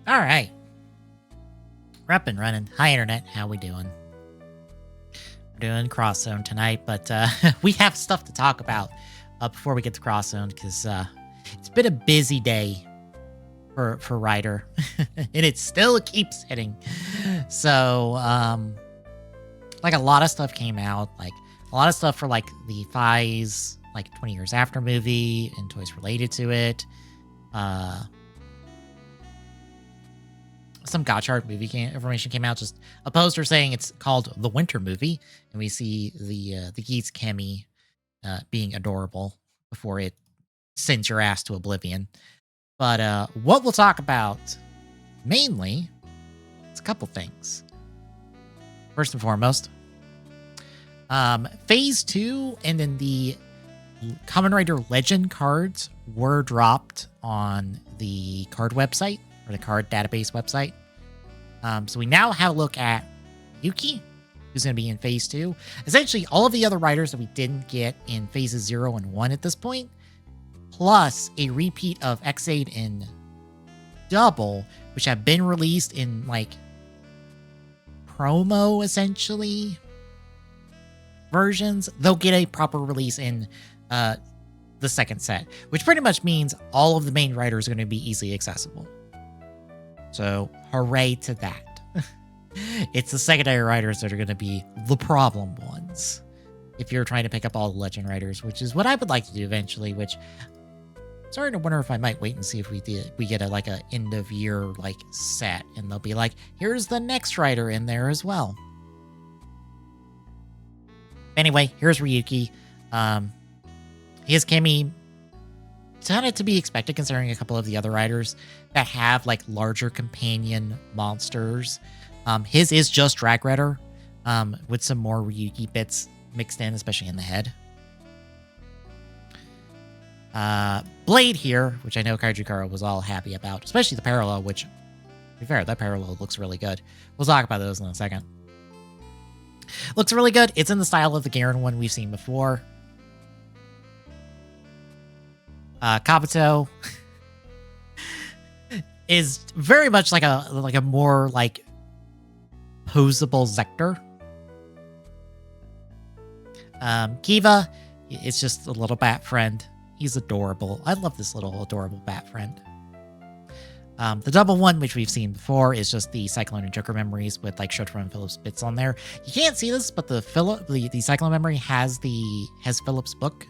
All right. We're up and running. Hi, Internet. How we doing? We're doing Cross Zone tonight, but we have stuff to talk about before we get to Cross Zone because it's been a busy day for Ryder, and it still keeps hitting. So, like a lot of stuff came out, like a lot of stuff for like the Fies, like 20 Years After movie and toys related to it. Some Gotchard movie information came out, just a poster saying it's called The Winter Movie, and we see the geese Kemi being adorable before it sends your ass to oblivion. But what we'll talk about mainly is a couple things. First and foremost, Phase 2 and then the Kamen Rider Legend cards were dropped on the card website, or the card database website. So we now have a look at Yuki, who's going to be in Phase 2. Essentially, all of the other riders that we didn't get in Phases 0 and 1 at this point, plus a repeat of X8 and Double, which have been released in, like, promo, essentially, versions. They'll get a proper release in the second set, which pretty much means all of the main riders are going to be easily accessible. So, hooray to that. It's the secondary riders that are going to be the problem ones. If you're trying to pick up all the legend riders, which is what I would like to do eventually, which I'm starting to wonder if I might wait and see if we get a end of year like set, and they'll be like, here's the next rider in there as well. Anyway, here's Ryuki. His Kemi sounded to be expected considering a couple of the other riders that have like larger companion monsters. His is just Drag Redder, with some more Ryuki bits mixed in, especially in the head. Blade here, which I know Kaijukara was all happy about, especially the parallel, which, to be fair, that parallel looks really good. We'll talk about those in a second. Looks really good. It's in the style of the Garen one we've seen before. Kabuto is very much like a more like posable Zector. Kiva is just a little bat friend. He's adorable. I love this little adorable bat friend. The double one, which we've seen before, is just the Cyclone and Joker memories with like Shotaro and Phillips bits on there. You can't see this, but the Cyclone memory has Phillips' book.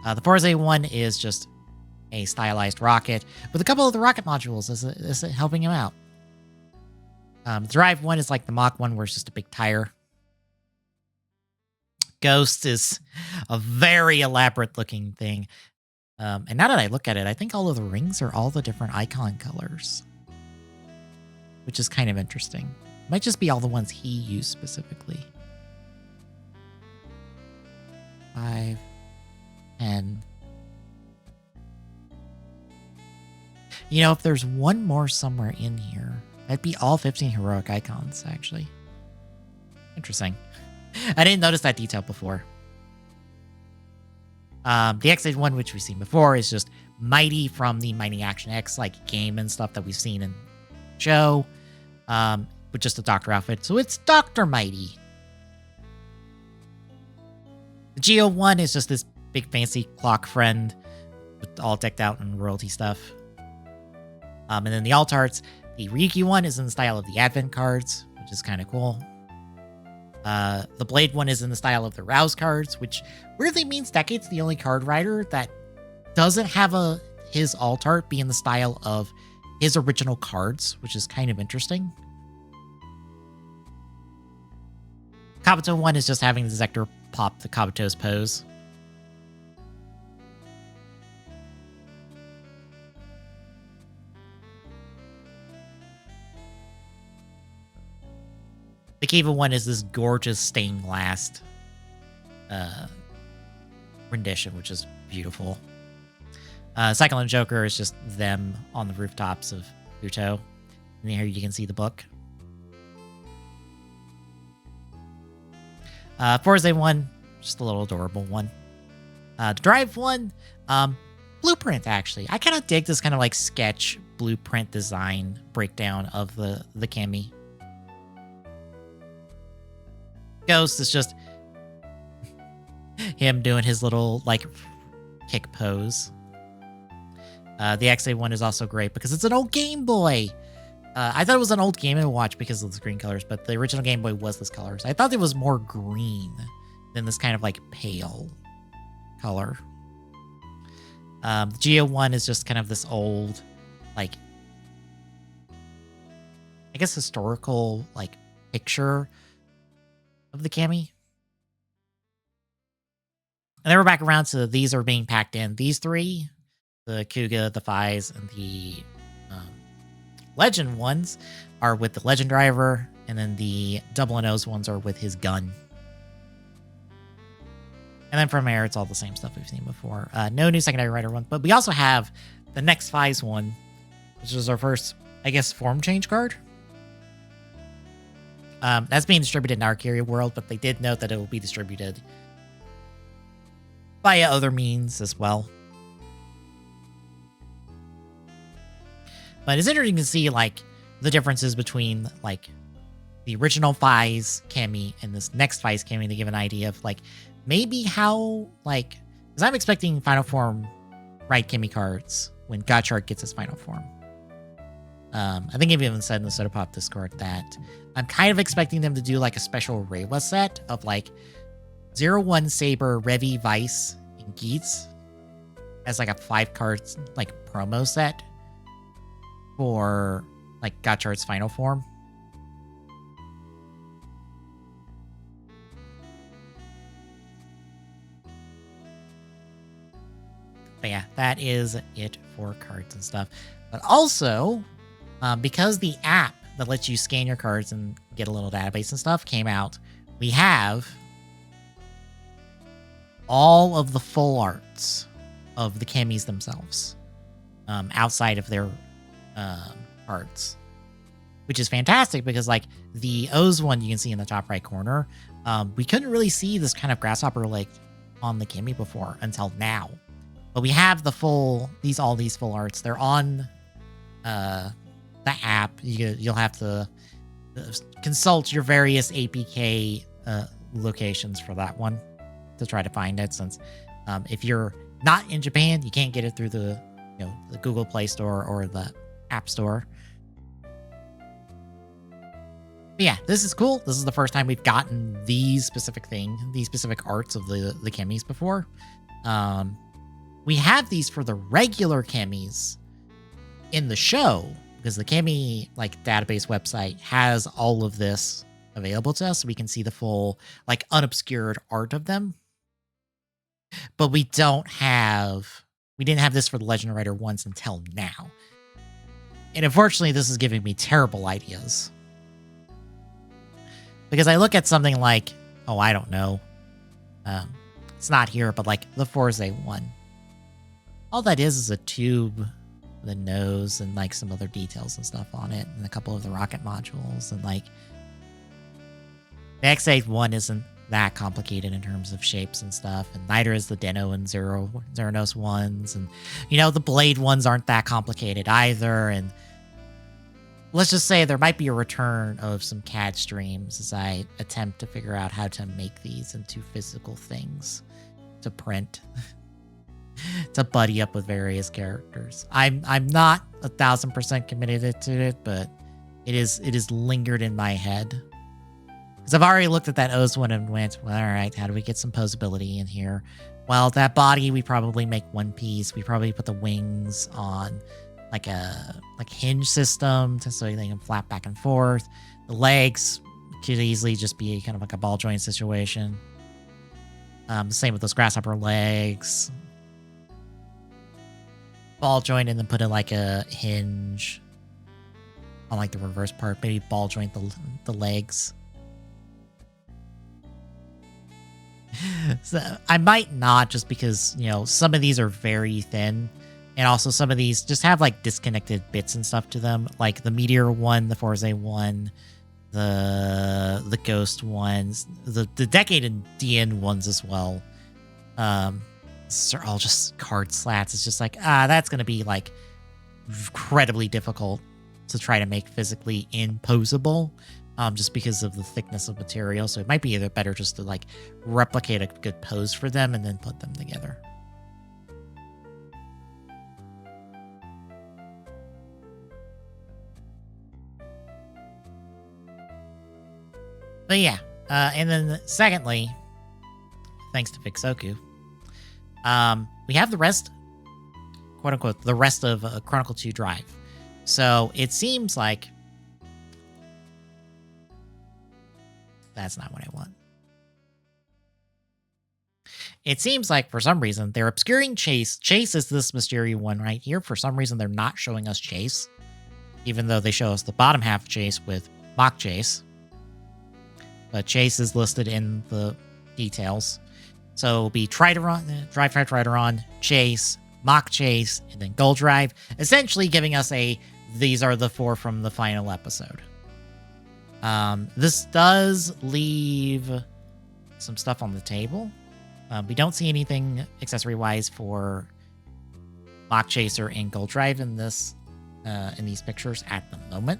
The Forze one is just a stylized rocket with a couple of the rocket modules. Is it helping him out? The Drive one is like the Mach one, where it's just a big tire. Ghost is a very elaborate looking thing. And now that I look at it, I think all of the rings are all the different icon colors, which is kind of interesting. Might just be all the ones he used specifically. 5, 10. You know, if there's one more somewhere in here, that'd be all 15 heroic icons, actually. Interesting. I didn't notice that detail before. The X8 one, which we've seen before, is just Mighty from the Mighty Action X like game and stuff that we've seen in the show, with just a Doctor outfit. So it's Dr. Mighty. The Geo one is just this big fancy clock friend with all decked out in royalty stuff. And then the alt arts, the Ryuki one is in the style of the Advent cards, which is kind of cool. The Blade one is in the style of the Rouse cards, which weirdly means Decade's the only card rider that doesn't have his alt art be in the style of his original cards, which is kind of interesting. Kabuto one is just having the Zector pop the Kabuto's pose. The Kiva one is this gorgeous stained glass rendition, which is beautiful. Cyclone Joker is just them on the rooftops of Buto. And here you can see the book. Forze one, just a little adorable one. The Drive one, blueprint, actually. I kind of dig this kind of like sketch blueprint design breakdown of the Cammy. Ghost is just him doing his little like kick pose. The XA one is also great because it's an old Game Boy. I thought it was an old Game Boy Watch because of the green colors, but the original Game Boy was this color. So I thought it was more green than this kind of like pale color. The Geo one is just kind of this old, like, I guess historical like picture of the Cammy. And then we're back around to these are being packed in. These three, the Kuga, the Fies, and the Legend ones are with the Legend Driver, and then the Double Nose ones are with his gun. And then from there, it's all the same stuff we've seen before. No new secondary rider one, but we also have the next Fies one, which is our first, I guess, form change card. That's being distributed in our Arcaria world, but they did note that it will be distributed via other means as well. But it's interesting to see, like, the differences between, like, the original Fies Cammy and this next Fies Cammy to give an idea of, like, maybe how, like... Because I'm expecting Final Form Right Cammy cards when Gotchard gets his Final Form. I think I've even said in the Soda Pop Discord that I'm kind of expecting them to do, like, a special Reiwa set of, like, 01 Saber, Revi, Vice, and Geats as, like, a 5-card, like, promo set for, like, Gotchard's Final Form. But yeah, that is it for cards and stuff. But also, because the app that lets you scan your cards and get a little database and stuff came out, we have all of the full arts of the Cammys themselves outside of their arts, which is fantastic because, like, the O's one you can see in the top right corner, we couldn't really see this kind of grasshopper like on the Cammy before until now. But we have the full, all these full arts. They're on the app. You'll have to consult your various APK locations for that one to try to find it, since if you're not in Japan, you can't get it through the Google Play Store or the App Store. But yeah, this is cool. This is the first time we've gotten these specific arts of the Cammys before. We have these for the regular Cammys in the show, because the Cammy database website has all of this available to us, so we can see the full unobscured art of them. But we didn't have this for the Legend Rider ones until now. And unfortunately, this is giving me terrible ideas. Because I look at something like, I don't know. It's not here, but the Forze one. All that is a tube, the nose, and some other details and stuff on it, and a couple of the rocket modules, and the X8 one isn't that complicated in terms of shapes and stuff, and neither is the Deno and Zeranos ones, and the Blade ones aren't that complicated either. And let's just say there might be a return of some CAD streams as I attempt to figure out how to make these into physical things to print. To buddy up with various characters. I'm not 1,000% committed to it, but it is lingered in my head. Because I've already looked at that O's one and went, well, all right, how do we get some posability in here? Well, that body, we probably make one piece. We probably put the wings on a hinge system so they can flap back and forth. The legs could easily just be kind of like a ball joint situation. The same with those grasshopper legs. Ball joint and then put in a hinge on the reverse part. Maybe ball joint the legs. So I might not, just because some of these are very thin, and also some of these just have disconnected bits and stuff to them, like the Meteor one, the Forze one, the Ghost ones, the Decade and DN ones as well. These are all just card slats. It's just like, that's going to be like incredibly difficult to try to make physically imposable, just because of the thickness of material. So it might be either better just to like replicate a good pose for them and then put them together. But yeah, and then secondly, thanks to Vixoku, we have the rest, quote unquote, the rest of Chronicle 2 Drive. So it seems like that's not what I want. It seems like for some reason they're obscuring Chase. Chase is this Mysterio one right here. For some reason, they're not showing us Chase, even though they show us the bottom half of Chase with Mock Chase. But Chase is listed in the details. So it'll be Drive, Trideron, Chase, Mock Chase, and then Gold Drive, essentially giving us these are the 4 from the final episode. This does leave some stuff on the table. We don't see anything accessory-wise for Mock Chaser and Gold Drive in these pictures at the moment.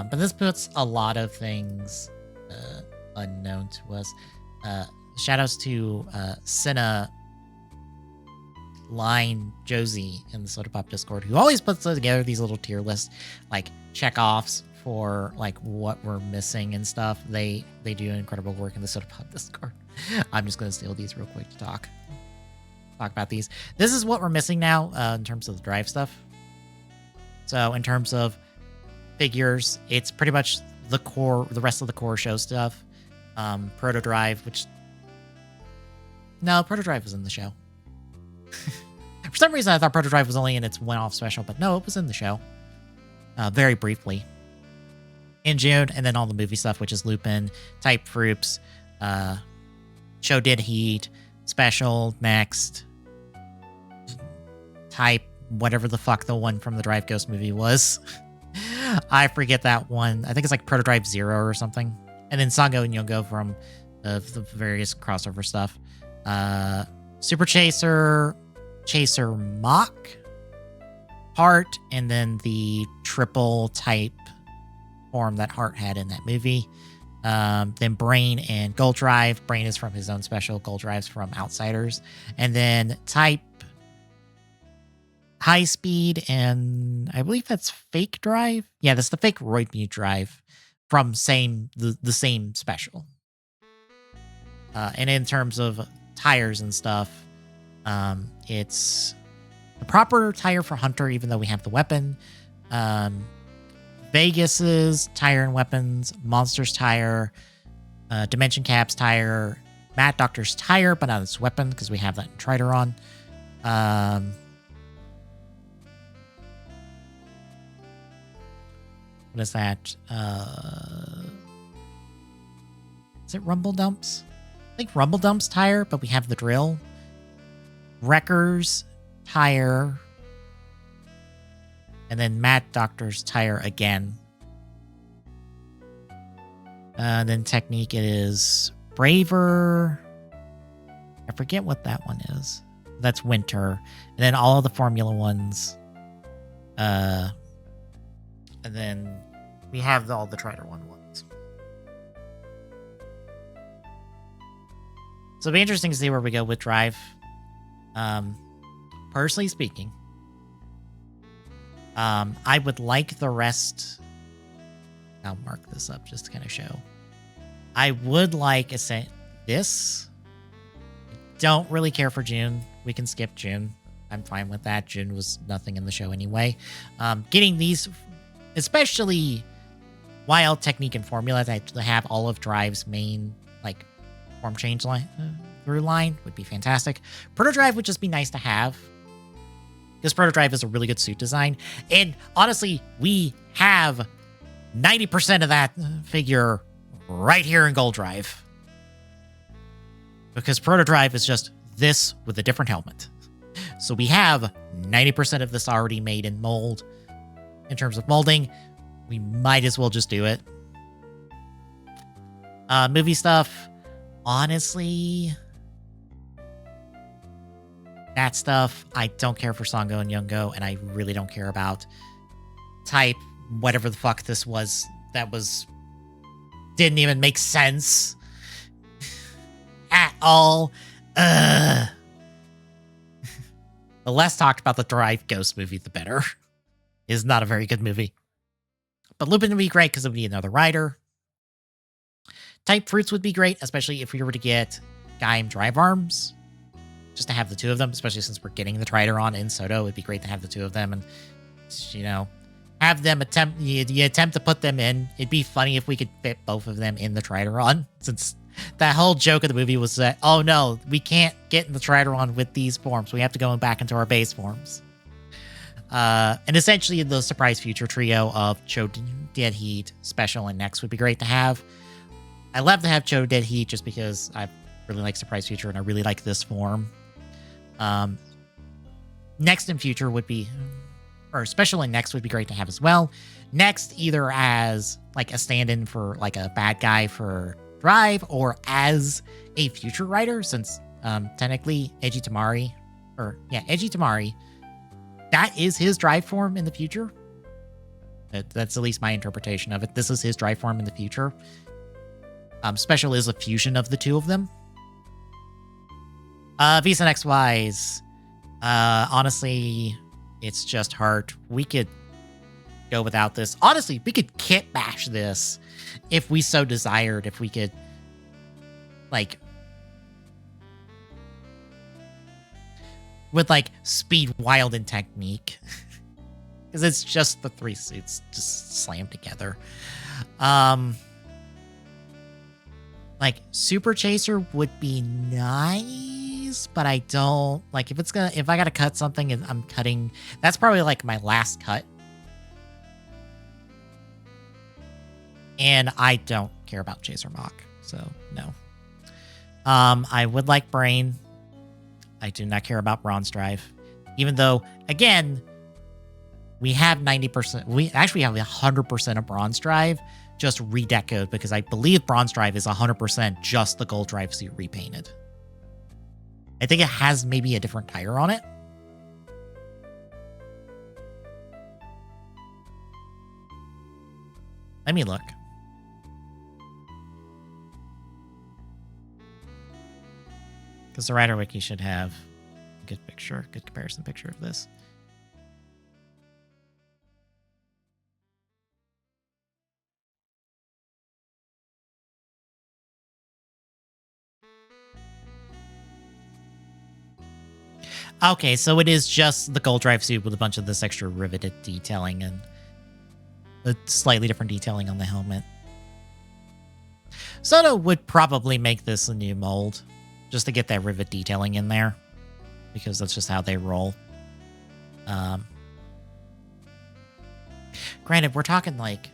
But this puts a lot of things unknown to us. Shoutouts to Cinna Line Josie in the Soda Pop Discord, who always puts together these little tier lists, like check-offs for like what we're missing and stuff. They do incredible work in the Soda Pop Discord. I'm just gonna steal these real quick to talk about these. This is what we're missing now in terms of the Drive stuff. So in terms of figures, it's pretty much the rest of the core show stuff. Proto Drive, Proto Drive was in the show. For some reason, I thought Proto Drive was only in its one-off special, but no, it was in the show. Very briefly. In June, and then all the movie stuff, which is Lupin, Type Fruits, Show Did Heat, Special, Next, Type, whatever the fuck the one from the Drive Ghost movie was. I forget that one. I think it's like Proto Drive Zero or something. And then Sango and Yongo from the various crossover stuff. Super Chaser, Chaser Mock, Heart, and then the triple type form that Heart had in that movie. Then Brain and Gold Drive. Brain is from his own special. Gold Drive's from Outsiders. And then Type, High Speed, and I believe that's Fake Drive. Yeah, that's the fake Roid Mute Drive from the same special. And in terms of tires and stuff, it's the proper tire for Hunter, even though we have the weapon. Vegas's tire and weapons, Monster's tire, Dimension Cap's tire, Matt Doctor's tire, but not its weapon because we have that in Trideron. What is that? Is it Rumble Dumps? I think Rumble Dumps tire, but we have the drill. Wrecker's tire. And then Mad Doctor's tire again. Then Technique, it is Braver. I forget what that one is. That's Winter. And then all of the Formula ones. And then we have all the Trider ones. So it'll be interesting to see where we go with Drive. Personally speaking, I would like the rest. I'll mark this up just to kind of show. I would like this. Don't really care for June. We can skip June. I'm fine with that. June was nothing in the show anyway. Getting these, especially Wild, Technique, and Formula that have all of Drive's main like form change line through line would be fantastic. Proto Drive would just be nice to have. Because Protodrive is a really good suit design. And honestly, we have 90% of that figure right here in Gold Drive. Because Protodrive is just this with a different helmet. So we have 90% of this already made in mold. In terms of molding, we might as well just do it. Movie stuff, honestly, that stuff, I don't care for Songo and Yungo, and I really don't care about type, whatever the fuck this was, didn't even make sense at all. The less talked about the Drive Ghost movie, the better. Is not a very good movie. But Lupin would be great because it would be another rider. Type Fruits would be great, especially if we were to get Gaim Drive Arms. Just to have the two of them, especially since we're getting the Trideron in Soto. It'd be great to have the two of them and, you know, have them attempt to put them in. It'd be funny if we could fit both of them in the Trideron, since that whole joke of the movie was that, oh no, we can't get in the Trideron with these forms. We have to go back into our base forms. And essentially the surprise future trio of Cho Dead Heat, Special, and Next would be great to have. I love to have Cho Dead Heat just because I really like Surprise Future and I really like this form. Next and Future would be, or Special and Next would be great to have as well. Next, either as like a stand-in for like a bad guy for Drive, or as a future rider, since technically Eiji Tamari, that is his Drive form in the future. That's at least my interpretation of it. This is his Drive form in the future. Special is a fusion of the two of them. Visa Next wise, honestly, it's just hard. We could go without this. Honestly, we could kit bash this if we so desired. If we could, like, with like speed, wild, and technique, because it's just the three suits just slammed together. Like Super Chaser would be nice, but I don't like if I gotta cut something and I'm cutting, that's probably like my last cut. And I don't care about Chaser Mach, so no. I would like Brain. I do not care about Bronze Drive. Even though, again, we have 90%, we actually have 100% of Bronze Drive, just redecoed, because I believe Bronze Drive is 100% just the Gold Drive suit repainted. I think it has maybe a different tire on it. Let me look. Because the Rider Wiki should have a good picture, good comparison picture of this. Okay, so it is just the Gold Drive suit with a bunch of this extra riveted detailing and a slightly different detailing on the helmet. Soto would probably make this a new mold, just to get that rivet detailing in there, because that's just how they roll. Granted, we're talking like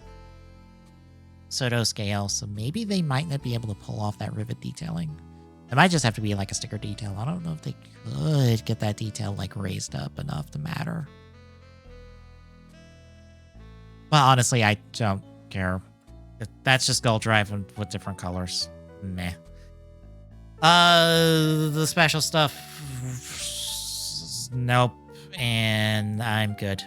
Soto scale, so maybe they might not be able to pull off that rivet detailing. It might just have to be like a sticker detail. I don't know if they could get that detail like raised up enough to matter. But honestly, I don't care. That's just Gold Drive with different colors. Meh. The special stuff, nope. And I'm good.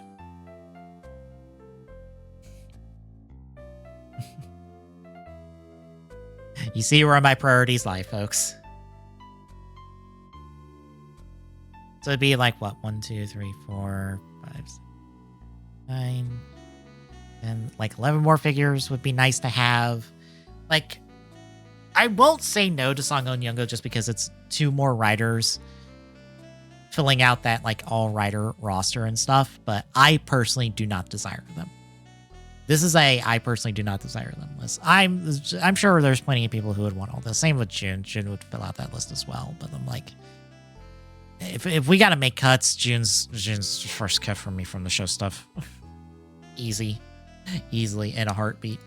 You see where my priorities lie, folks. So it'd be like, what? 1, 2, 3, 4, 5, 6, 9. And like 11 more figures would be nice to have. Like, I won't say no to Songo and Yungo just because it's 2 more riders filling out that like all rider roster and stuff. But I personally do not desire them. This is I personally do not desire them list. I'm sure there's plenty of people who would want all this. Same with Jun. Jun would fill out that list as well. But I'm like, If we gotta make cuts, June's first cut for me from the show stuff. Easily in a heartbeat.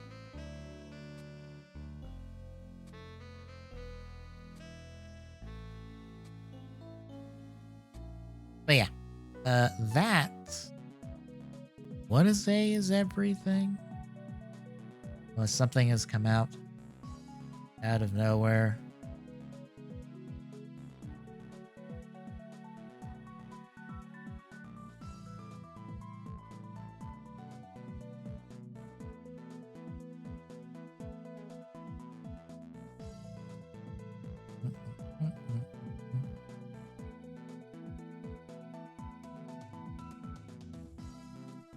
But yeah, that. What is everything? Well, something has come out of nowhere.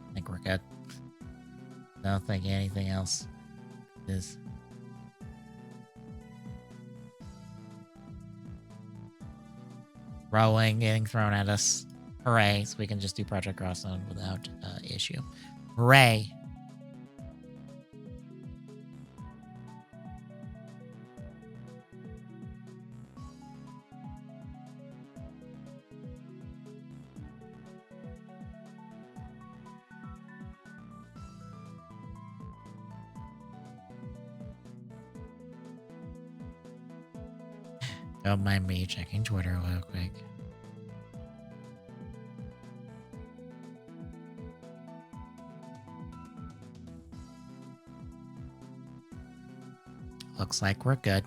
I think we're good. I don't think anything else is. Rolling, getting thrown at us. Hooray, so we can just do Project Cross Zone without issue. Hooray. Don't mind me checking Twitter real quick. Looks like we're good.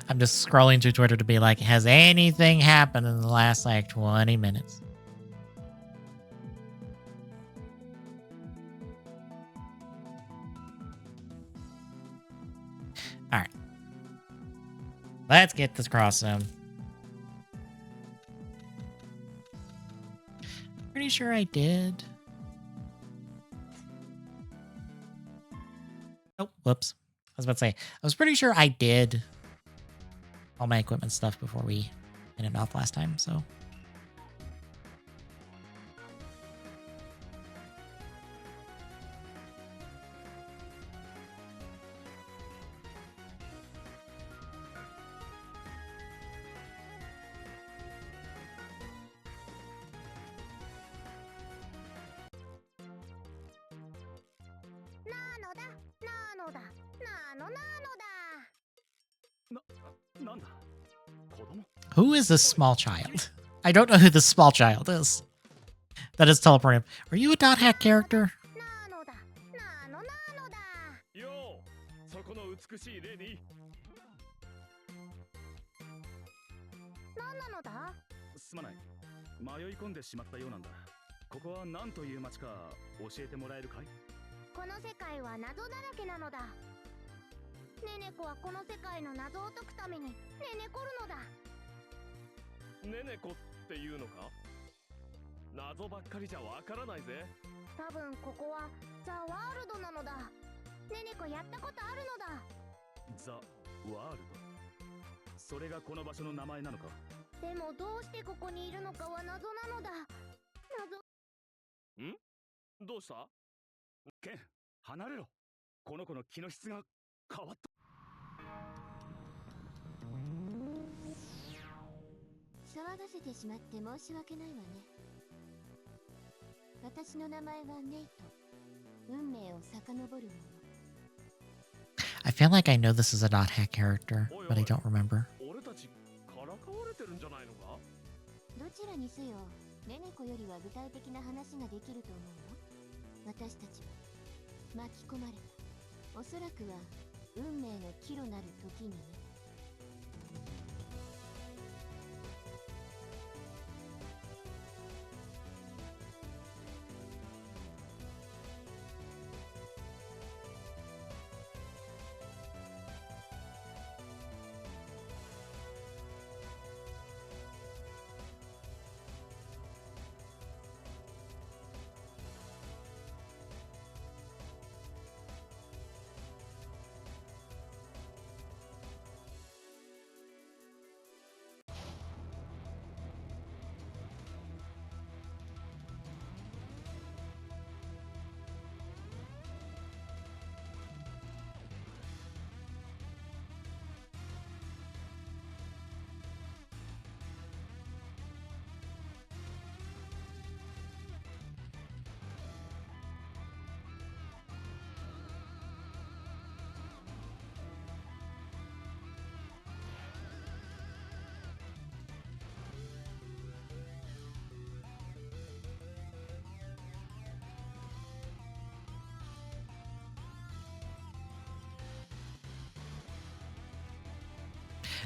I'm just scrolling through Twitter to be like, has anything happened in the last like 20 minutes? All right. Let's get this cross zone. Pretty sure I did. Oh, whoops. I was about to say, I was pretty sure I did all my equipment stuff before we ended off last time, so. Who is this small child? I don't know who this small child is. That is teleporting. Are you a dot hack character? I feel like I know this is a dot hack character, but I don't remember.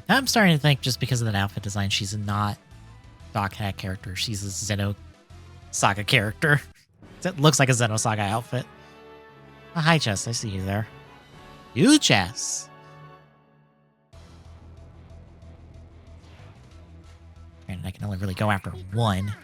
I'm starting to think just because of that outfit design, she's not Doc Hat character. She's a Xeno Saga character. It looks like a Xeno Saga outfit. Oh, hi, Chess. I see you there. You, Chess. And I can only really go after one.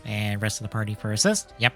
And rest of the party for assist. Yep.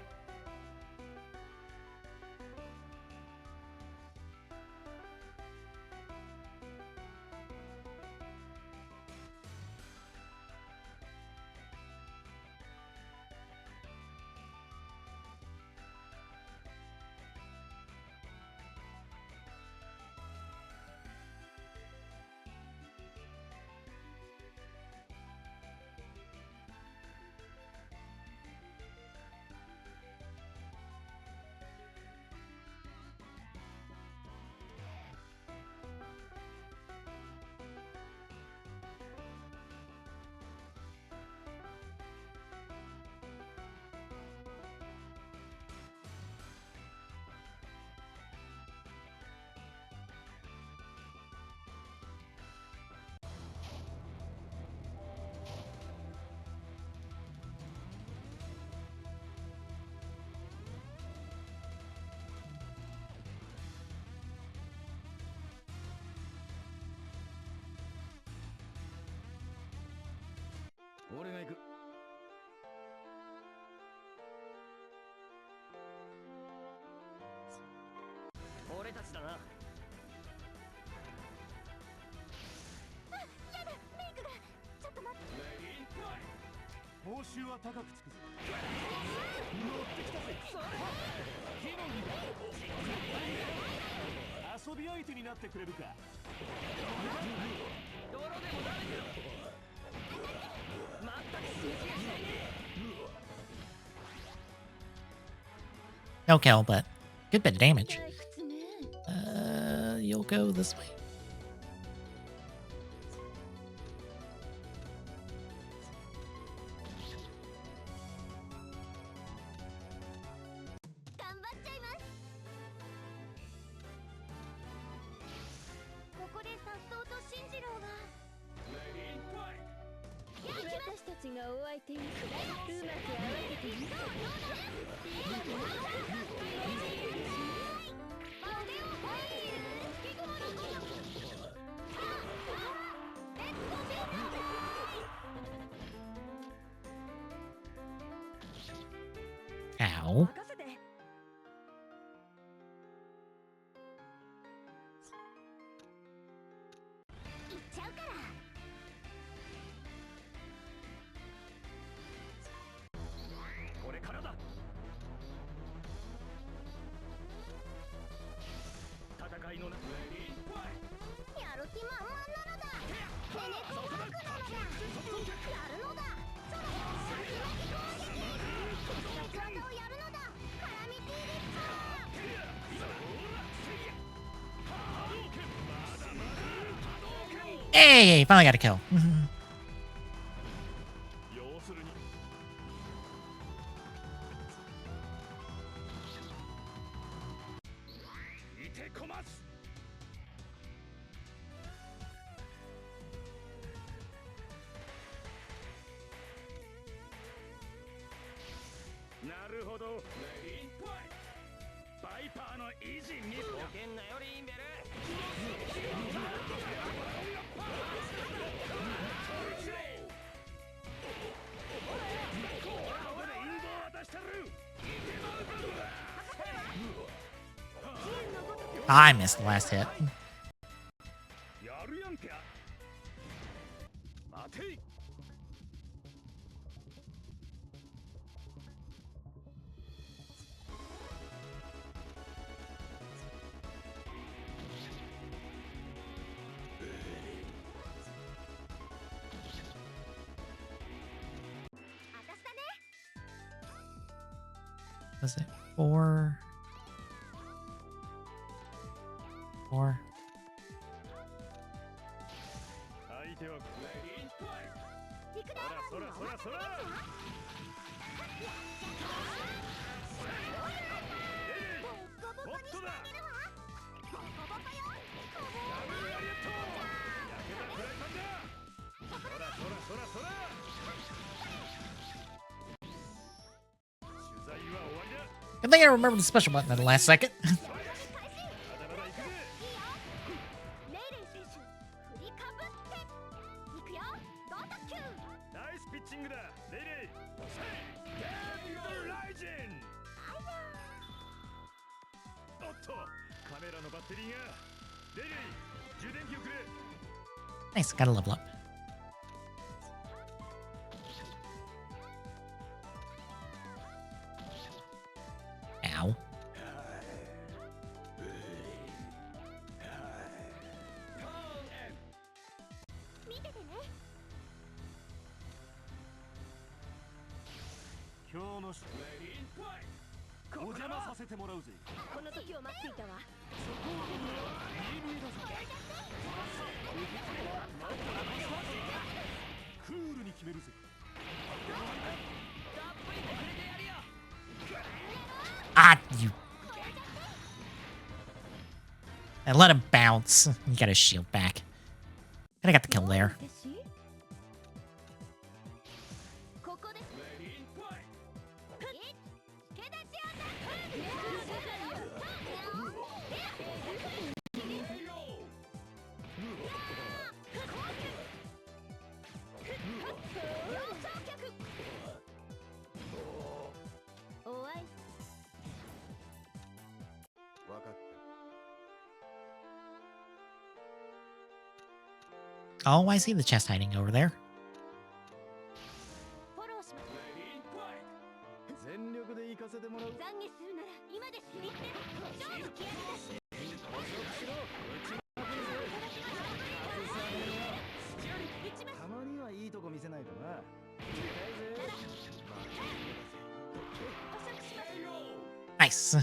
No kill, but good bit of damage. You'll go this way. Ow. Hey, finally got a kill. I missed the last hit. Was it 4? 4? I think I remember the special button at the last second. Nice, gotta level up. Ow. Ah, you. And let him bounce. You got his shield back. And I got the kill there. Oh, I see the chest hiding over there. Nice.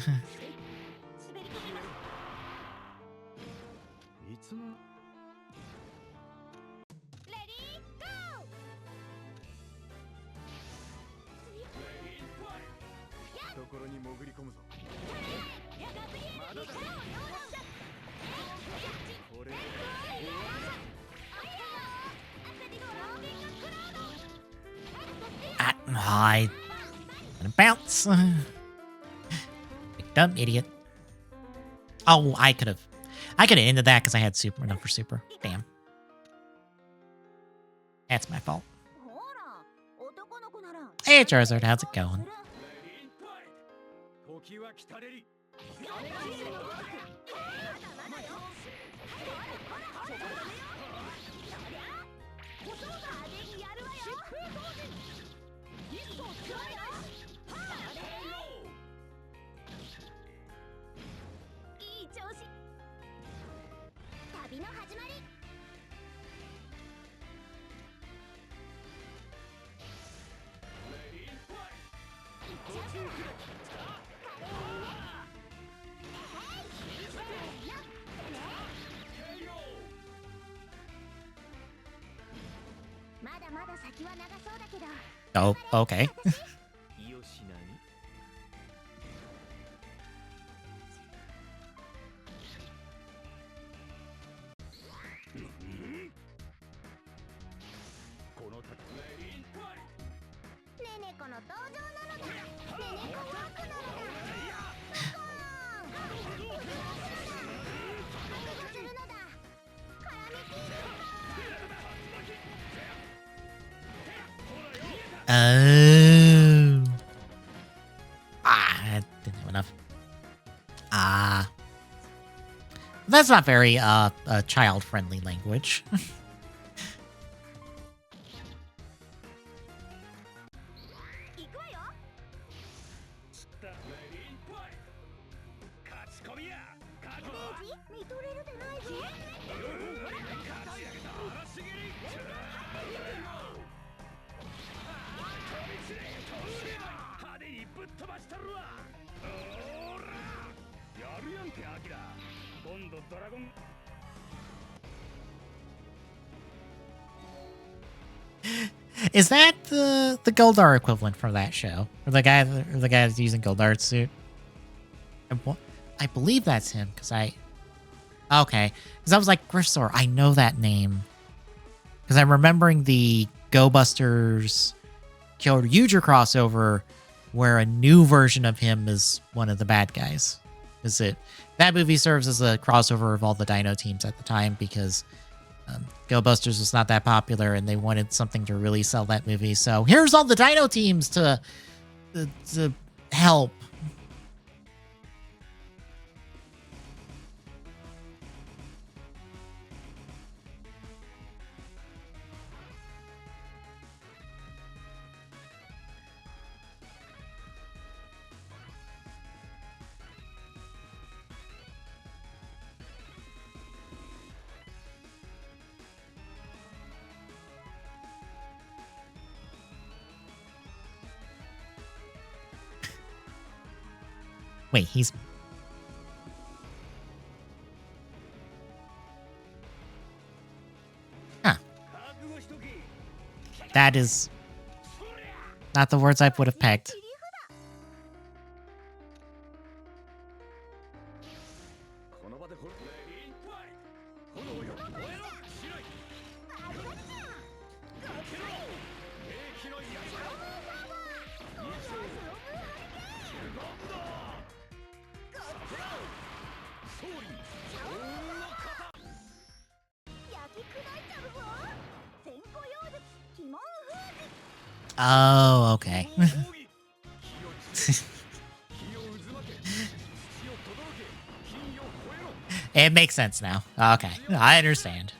I bounce. Dumb idiot. Oh, I could have ended that because I had super enough for super. Damn. That's my fault. Hey Charizard, how's it going? Oh, okay. Oh. I didn't have enough. That's not very child-friendly language. Is that the Goldar equivalent for that show? Or the guy that's using Goldar's suit? I believe that's him, because okay. Because I was like, Griffsor, I know that name. Because I'm remembering the Go Busters Kyoryuger crossover where a new version of him is one of the bad guys. That movie serves as a crossover of all the Dino teams at the time because Go Busters was not that popular and they wanted something to really sell that movie. So here's all the Dino teams to help. Wait, he's... Huh. That is not the words I would have pegged. Oh, okay. It makes sense now. Okay, I understand.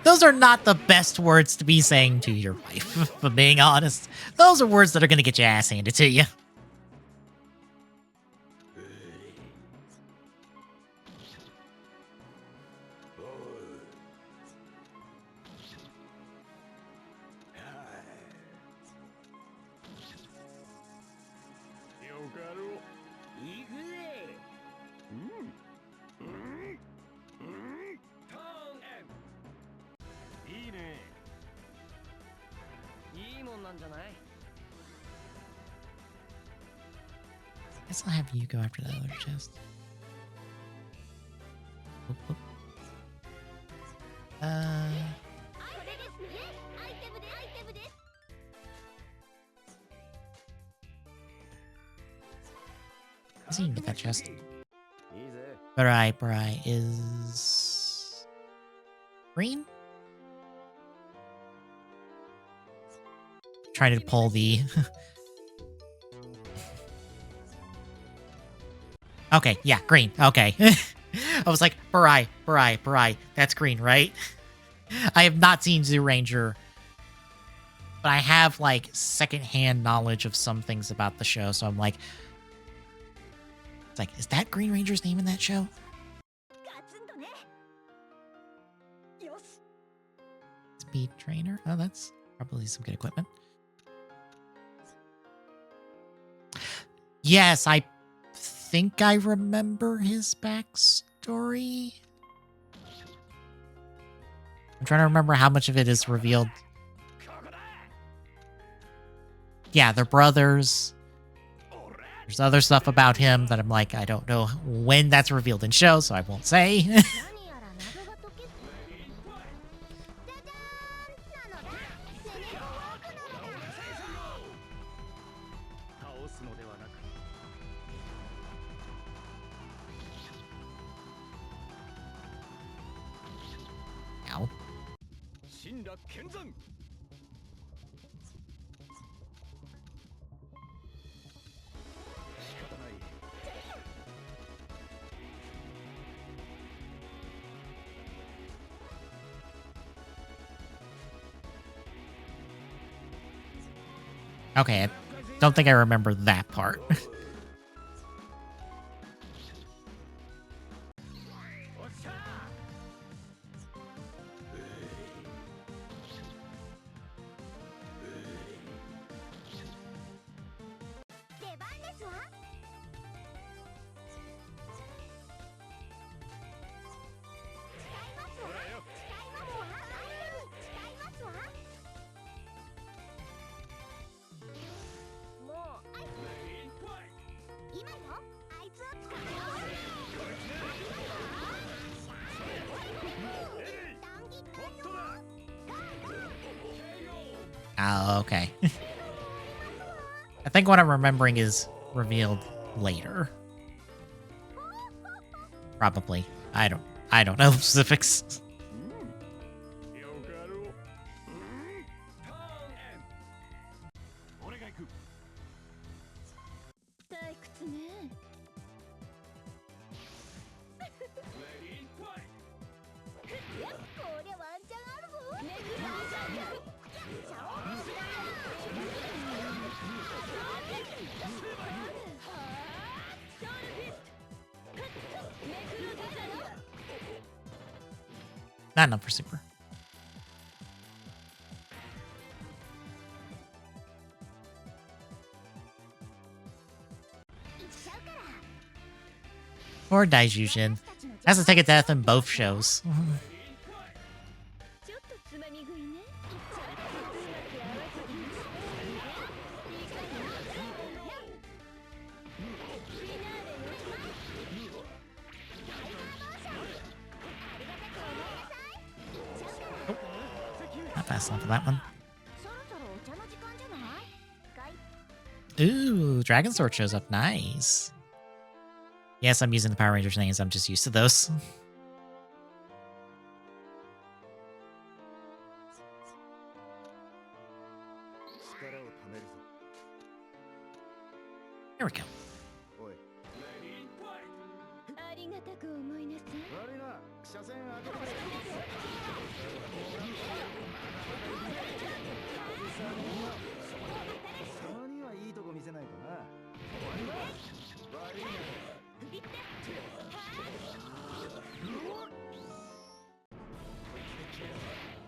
Those are not the best words to be saying to your wife, if I'm being honest. Those are words that are going to get your ass handed to you. I guess I'll have you go after that other chest. Oop, oop. So you can get that chest. Barai is green? Trying to pull the... Okay, yeah, green. Okay. I was like, Barai. That's green, right? I have not seen Zoo Ranger, but I have, like, secondhand knowledge of some things about the show, so I'm like... It's like, is that Green Ranger's name in that show? Speed trainer? Oh, that's probably some good equipment. Yes, I think I remember his backstory. I'm trying to remember how much of it is revealed. Yeah, they're brothers. There's other stuff about him that I'm like, I don't know when that's revealed in show, so I won't say. Ow. Okay, I don't think I remember that part. Oh, okay. I think what I'm remembering is revealed later. Probably. I don't know the specifics. Not enough for super. Or Daijujin. Has to take a death in both shows. Not fast enough for that one. Ooh, Dragon Sword shows up. Nice. Yes, I'm using the Power Rangers names. I'm just used to those. There we go.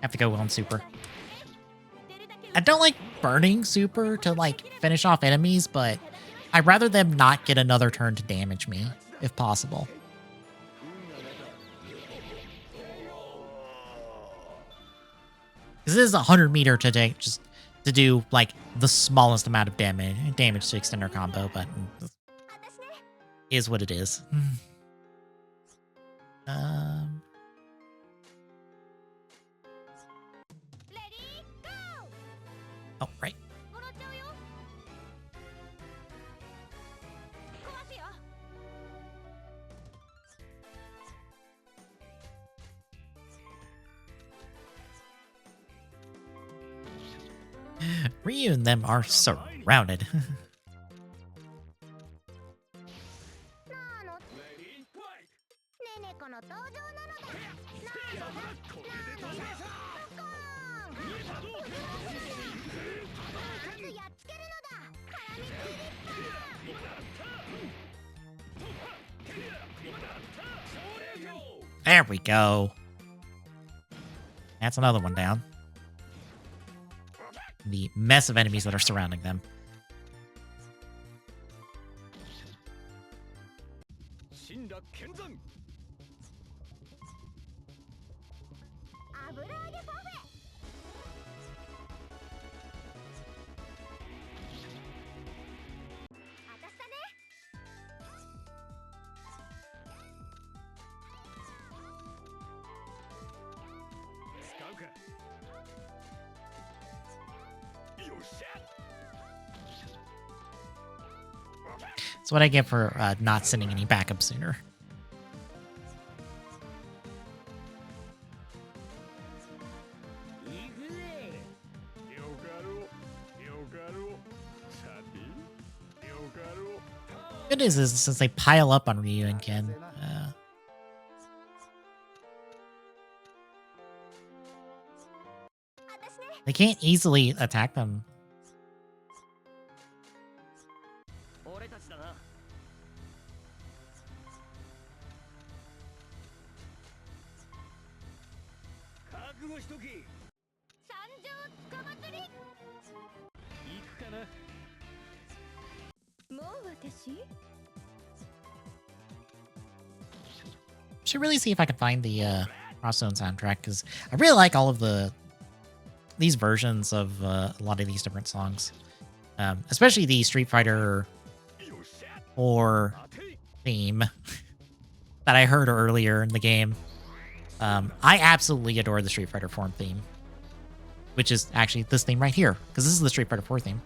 Have to go on super. I don't like burning super to like finish off enemies, but I'd rather them not get another turn to damage me, if possible. This is a 100-meter to take, just to do like the smallest amount of damage to extend our combo, but is what it is. Oh, right. Ryu and them are surrounded. There we go. That's another one down. The mess of enemies that are surrounding them. That's what I get for not sending any backup sooner. Good is since they pile up on Ryu and Ken. They can't easily attack them. Should really see if I can find the Cross Zone soundtrack, because I really like all of these versions of a lot of these different songs, especially the Street Fighter 4 theme that I heard earlier in the game. I absolutely adore the Street Fighter 4 theme, which is actually this theme right here, because this is the Street Fighter 4 theme.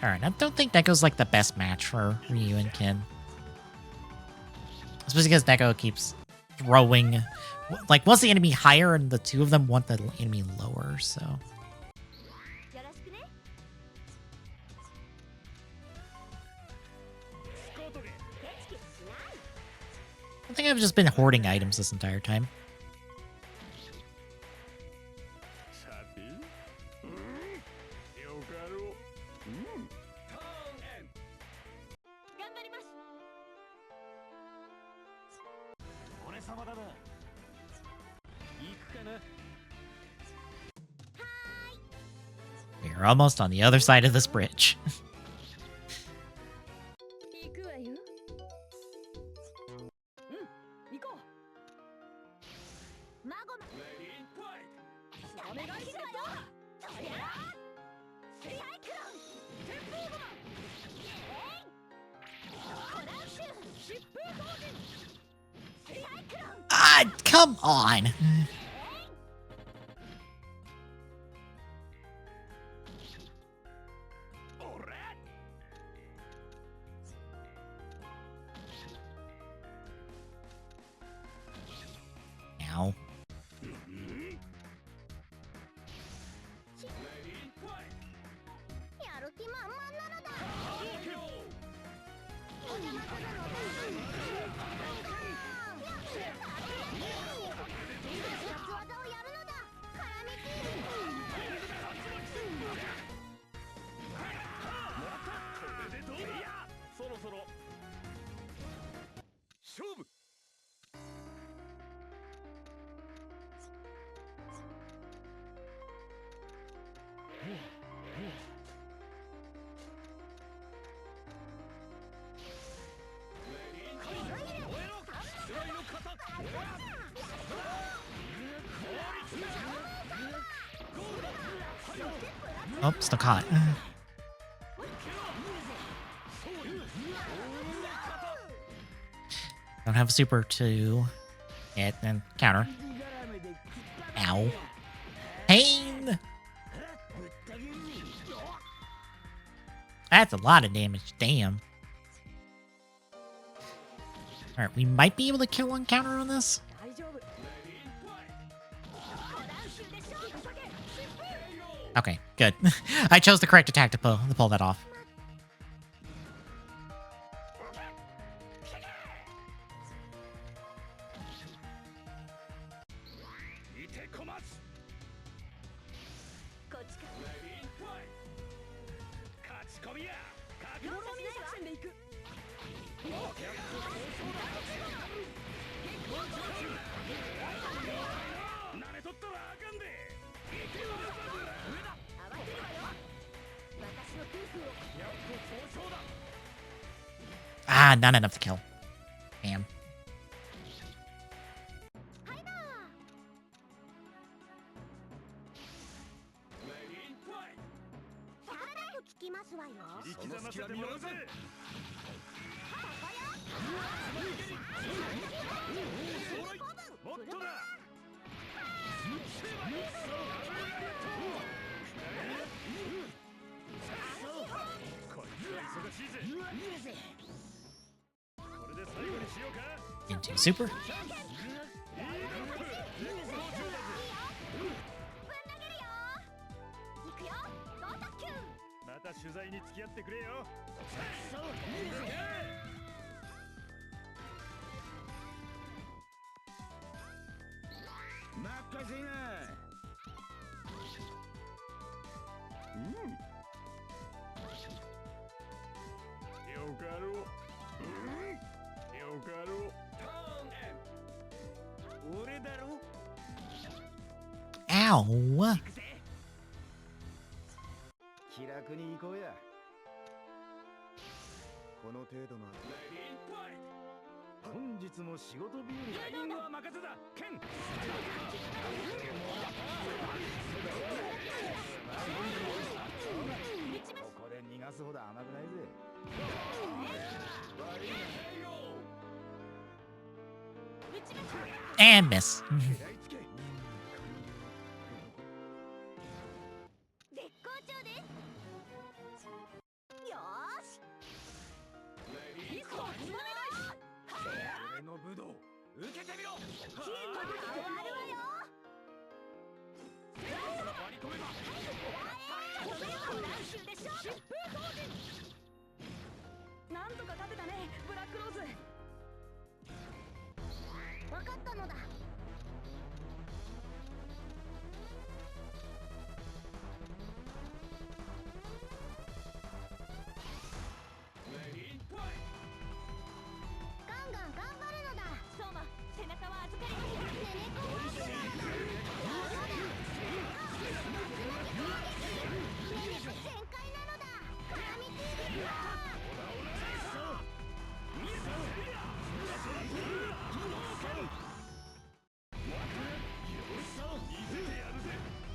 Alright, I don't think Neko's like the best match for Ryu and Ken. Especially because Neko keeps throwing, like, wants the enemy higher and the two of them want the enemy lower, so. I think I've just been hoarding items this entire time. We're almost on the other side of this bridge. Ah, come on. Ow. Oh, still caught. Don't have a super to hit and counter. Ow. Pain! That's a lot of damage, damn. Alright, we might be able to kill on counter on this. Okay, good. I chose the correct attack to pull that off. Ah, not enough to kill. Damn. Into super. Ow! 気楽に行こうや。この程度の本日も仕事日和。タイミングは任せだ。ケン。ここで逃がすほど甘くないぜ。And miss. 絶好調です。よーし。俺の武道受けてみろ。チームが変わるわよ。割り込めば。それは来週でしょ。疾風同時。なんとか勝てたね、ブラックローズ。分かったのだ。ガンガン頑張るのだ。相馬、背中は預かりますよ。ねねこワープだ。全開なのだ。絡みついてるわ。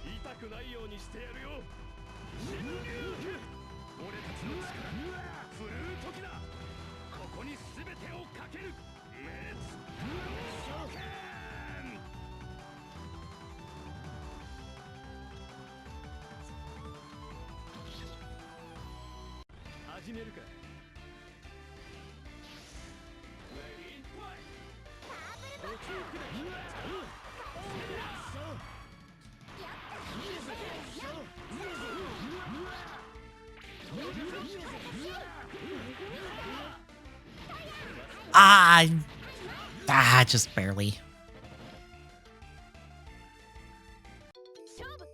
痛くないようにしてやるよ。侵入。俺たちの力振るう時だ。ここに全てをかける。レッツゴー。始めるか。Just barely. 勝負。か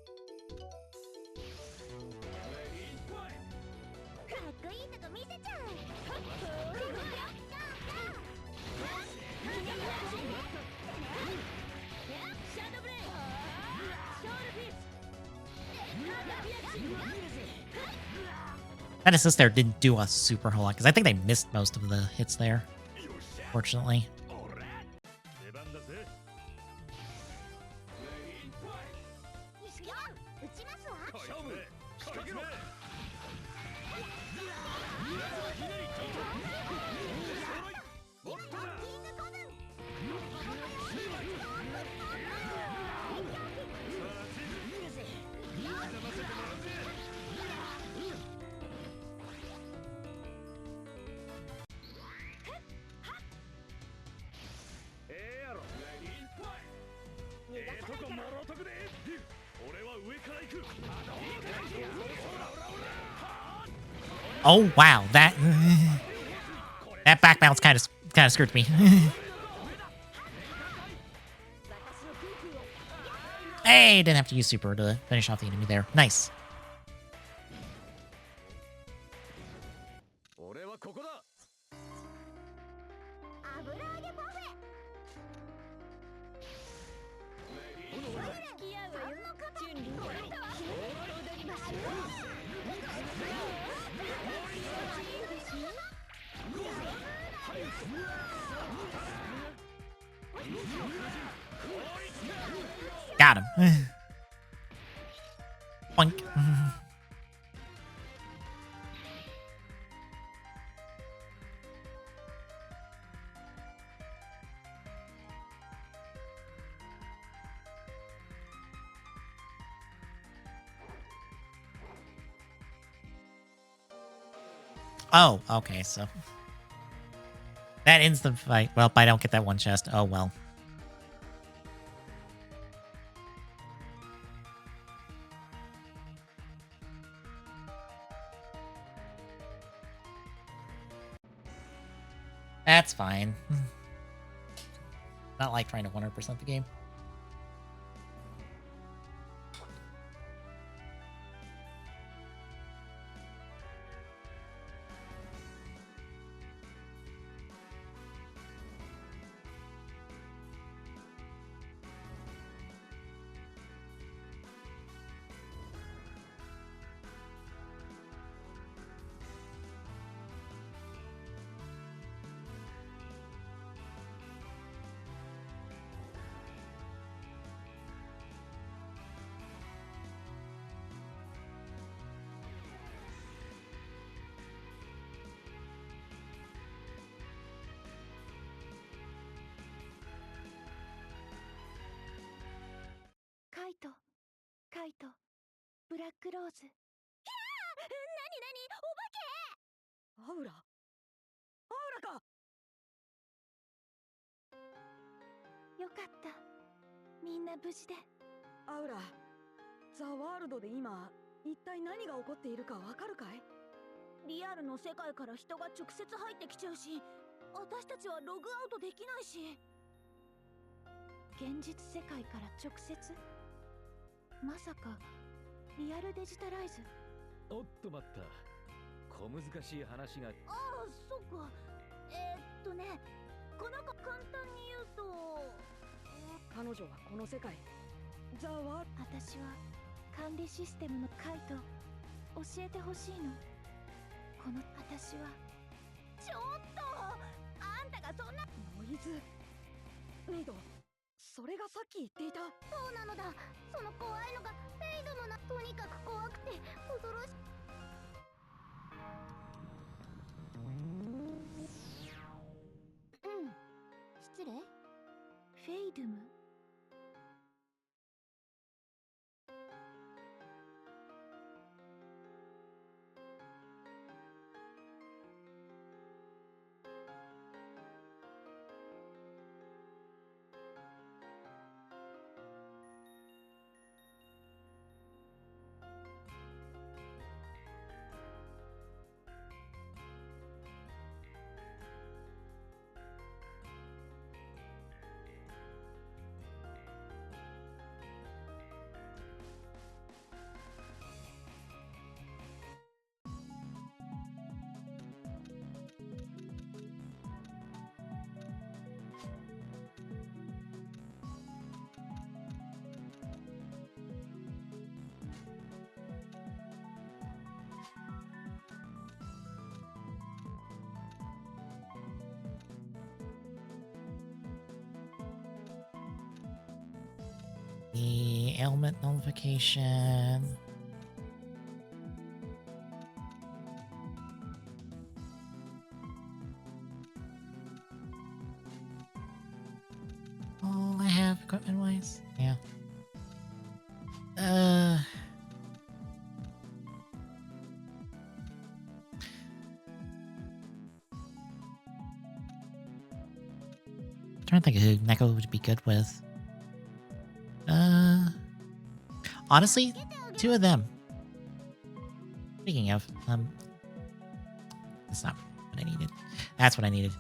っこいいとこ見せちゃう。シャドーブレイド。ショールピース。That assist there didn't do a super whole lot because I think they missed most of the hits there, fortunately. Oh wow, that back bounce kind of screwed me. Hey, didn't have to use super to finish off the enemy there. Nice. Got him. Boink. Oh, okay, so that ends the fight. Well, I don't get that one chest. Oh, well. That's fine. Not like trying to 100% the game.カイト、カイト、ブラックローズ。なになに、お化け。アウラ、アウラか。よかった、みんな無事で。アウラ、ザ・ワールドで今一体何が起こっているかわかるかい？リアルの世界から人が直接入ってきちゃうし、私たちはログアウトできないし。現実世界から直接？まさかリアルデジタライズ？おっと待った、小難しい話が。ああ、そっか。ね、この子簡単に言うと、彼女はこの世界、ザ・ワー。私は管理システムのカイト、教えてほしいの。この私は。ちょっと、あんたがそんな。ノイズメイド、それがさっき言っていた。そうなのだ。その怖いのがメイドのな。とにかく怖くて恐ろしい。失礼。フェイドゥム。The ailment notification. All I have equipment wise? Yeah. Trying to think of who Neko would be good with. Honestly, two of them. Speaking of, that's not what I needed. That's what I needed.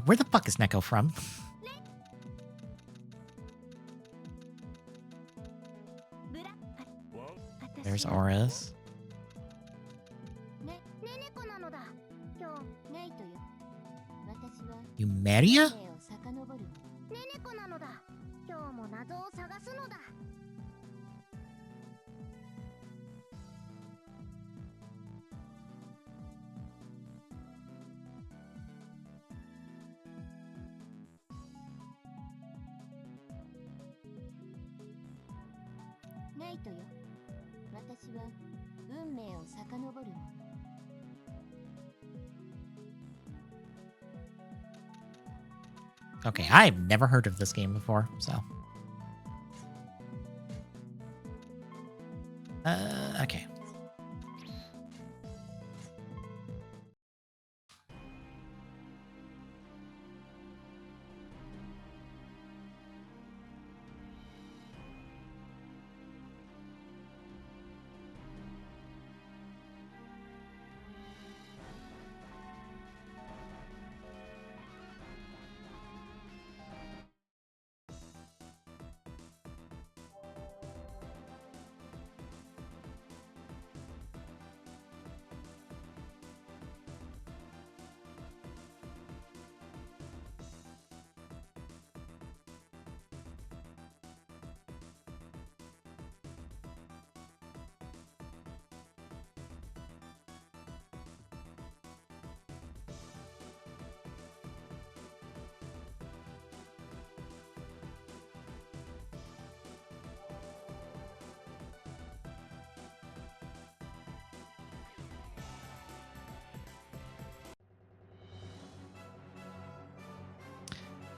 Where the fuck is Neko from? There's Auras. Eumeria? Okay, I've never heard of this game before, so. Okay.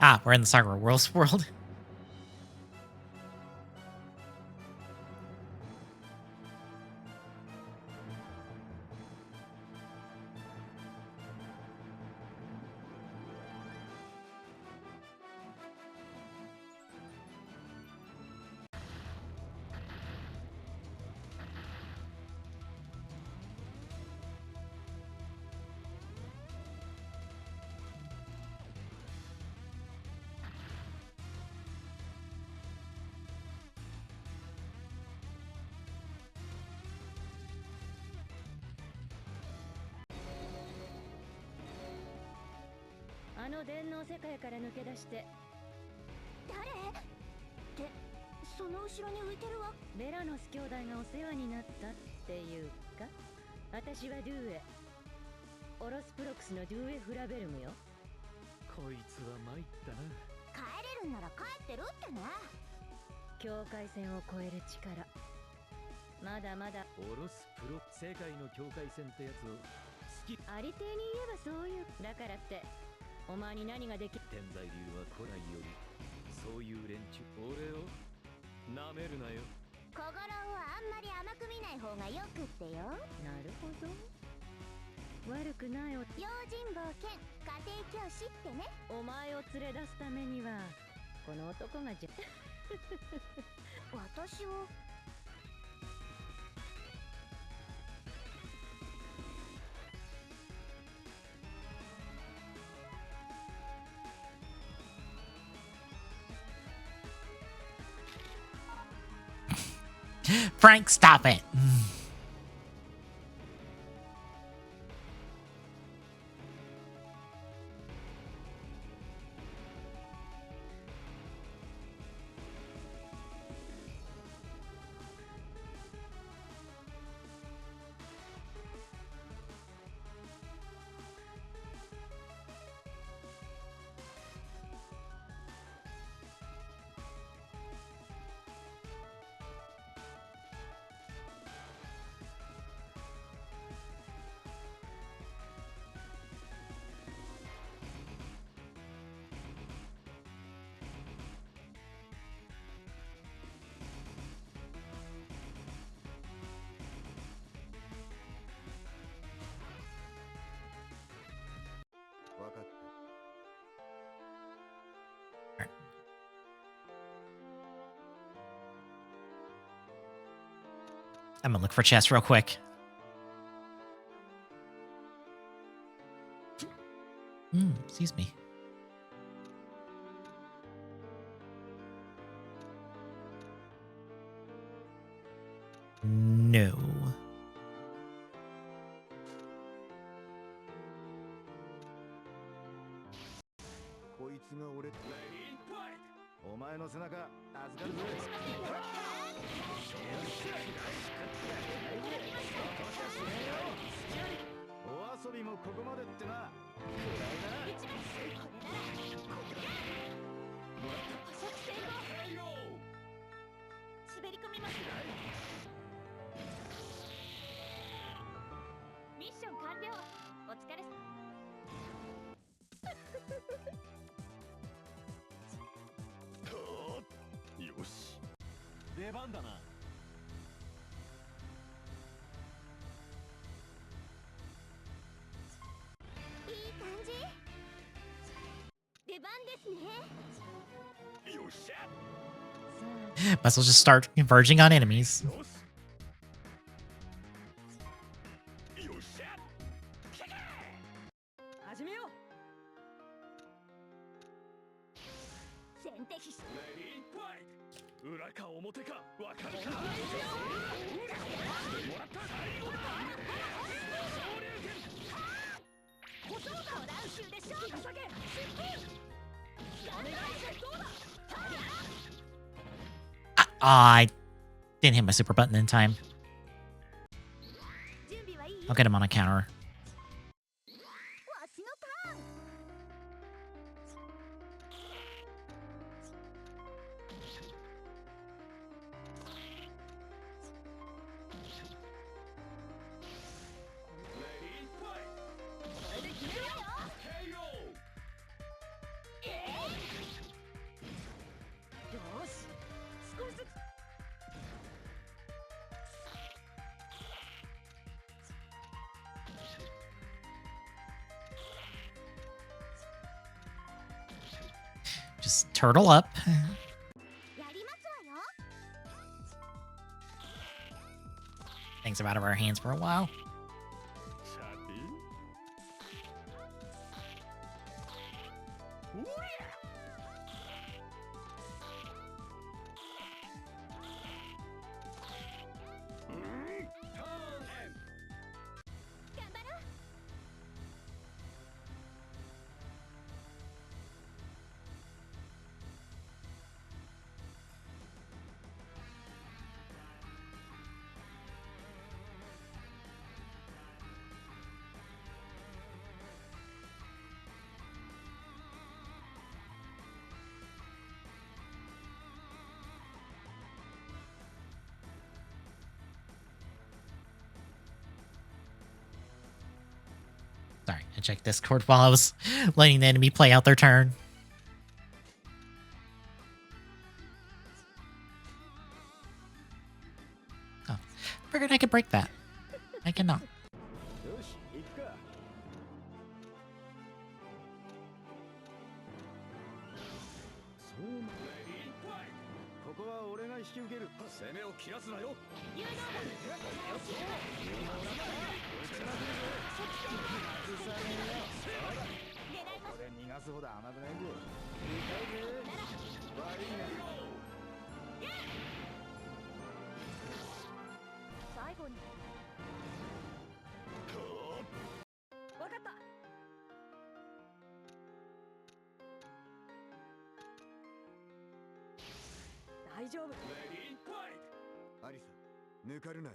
Ah, we're in the Sakura Worlds world.その後ろに浮いてるわ。ベラノス兄弟がお世話になったっていうか、私はドゥエ、オロスプロクスのドゥエ・フラベルムよ。こいつは参ったな。帰れるんなら帰ってるってね。境界線を越える力、まだまだ。オロスプロ、世界の境界線ってやつを好き。ありていに言えばそういう。だからってお前に何ができ。天台流は古来よりそういう連中。俺をなめるなよ。小五郎はあんまり甘く見ない方がよくってよ。なるほど、悪くないお。用心棒兼家庭教師ってね。お前を連れ出すためにはこの男が私を。Frank, stop it. I'm gonna look for chests real quick. Excuse me. No. こいつが俺。お前の背中預かるぜ。お遊びもここまでってな。滑り込みます。ミッション完了。お疲れ。よし、出番だな。いい感じ。出番ですね。よっしゃ。 Might as well just start converging on enemies. よし。よっしゃ。始めよう。先手必勝。レディーファイト。裏か表かわかるか。もらった最後だ。昇竜拳。小僧が乱衆でしょ。急げ。疾風。やめないで。どうだ。I didn't hit my super button in time. 準備はいい。 I'll get him on a counter. わしのターン。レディーファイト。これで決めようよ。KO。Just turtle up. Things are out of our hands for a while. さておりゃ Sorry, I checked Discord while I was letting the enemy play out their turn. Oh, figured I could break that. I cannot. よし行くかそうレディーファイトここは俺が引き受ける攻めを切らすなよこれ逃がすほど甘くないぜ痛いぜ悪いな最後にわかった大丈夫レディーファイトアリサ抜かるな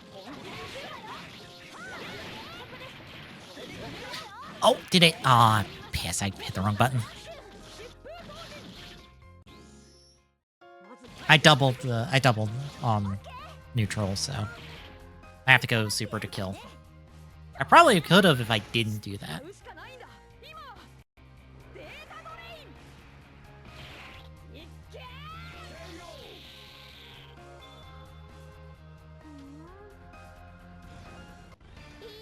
Oh, did it? Aw, piss. I hit the wrong button. I doubled neutral, so I have to go super to kill. I probably could have if I didn't do that. 買うしかないんだ今データドレインいっけい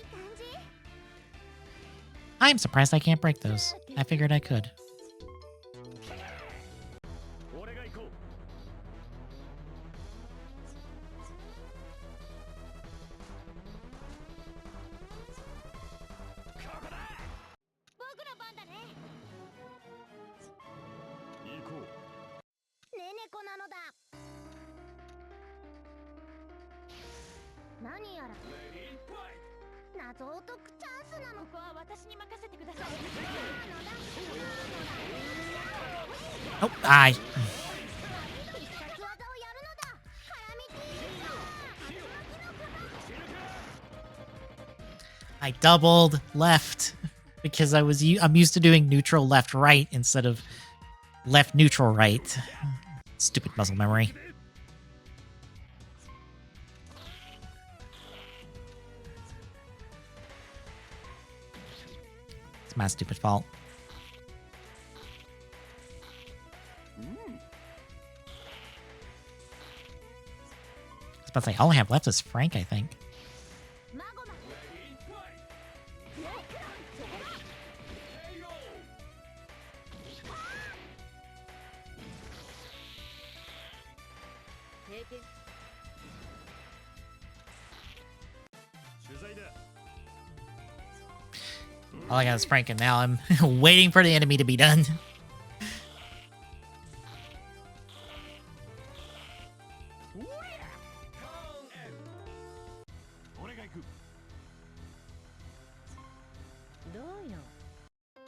い感じ I'm surprised I can't break those. I figured I could. 俺が行こうここだ僕の番だね行こうねねこなのだ何やらレディーファイ謎を解くチャンスなのここは私に任せてください Oh, I. 必殺技をやるのだハラミキー I doubled left because I'm used to doing neutral left right instead of left neutral right. Stupid muscle memory. It's my stupid fault. I was about to say, all I have left is Frank, I think. マゴマレディーファイレクランそこだトエイロ経験 取材だ All I got is Frank, and now I'm waiting for the enemy to be done. おりゃターンエンド俺が行くどうよ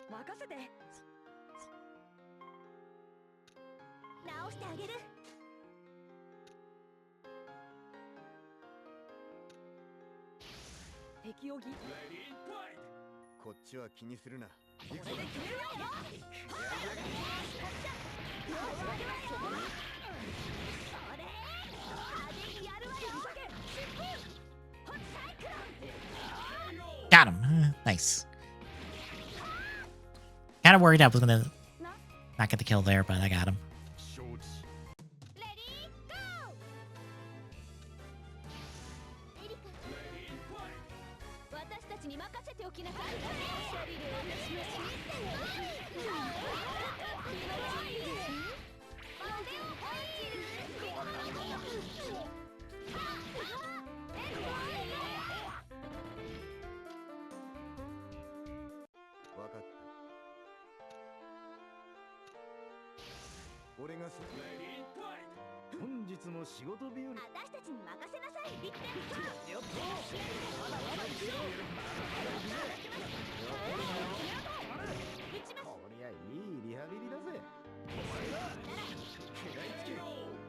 任せて直してあげる敵をぎレディーファイトこっちは気にするな行くぞこれで決めるわよそれ派手にやるわよ疾風ホッサイクロン Got him. Nice. Kind of worried I was gonna not get the kill there, but I got him. 承知レディーゴーエリカレディーファイト私たちに任せておきなさいシャリル私のシステムわかった。俺が本日も仕事日和。私たちに任せなさい。ビッテン。よっとこりゃいいリハビリだぜ。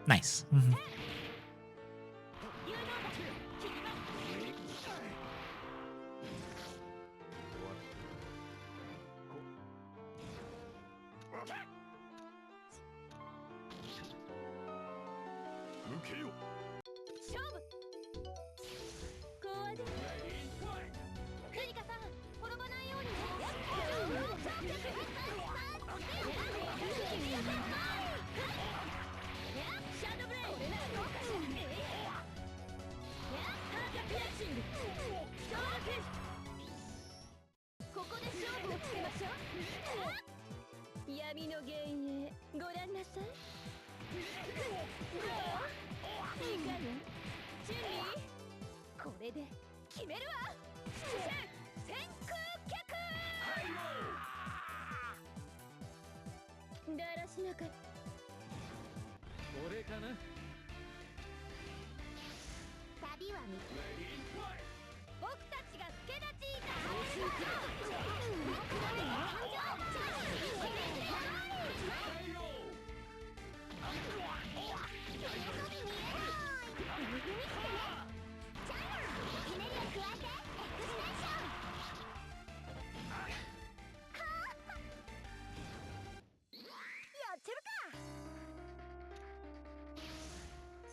Nice. 向けよ。勝負。こうで。クリカさん、転ばないようにね。シャドーブレイド。ここで勝負をつけましょう。闇の幻影、ご覧なさい。いいかよ、準備。これで決めるわ。先空脚。だらしなかった。俺かな。旅は僕たちが助立ちいた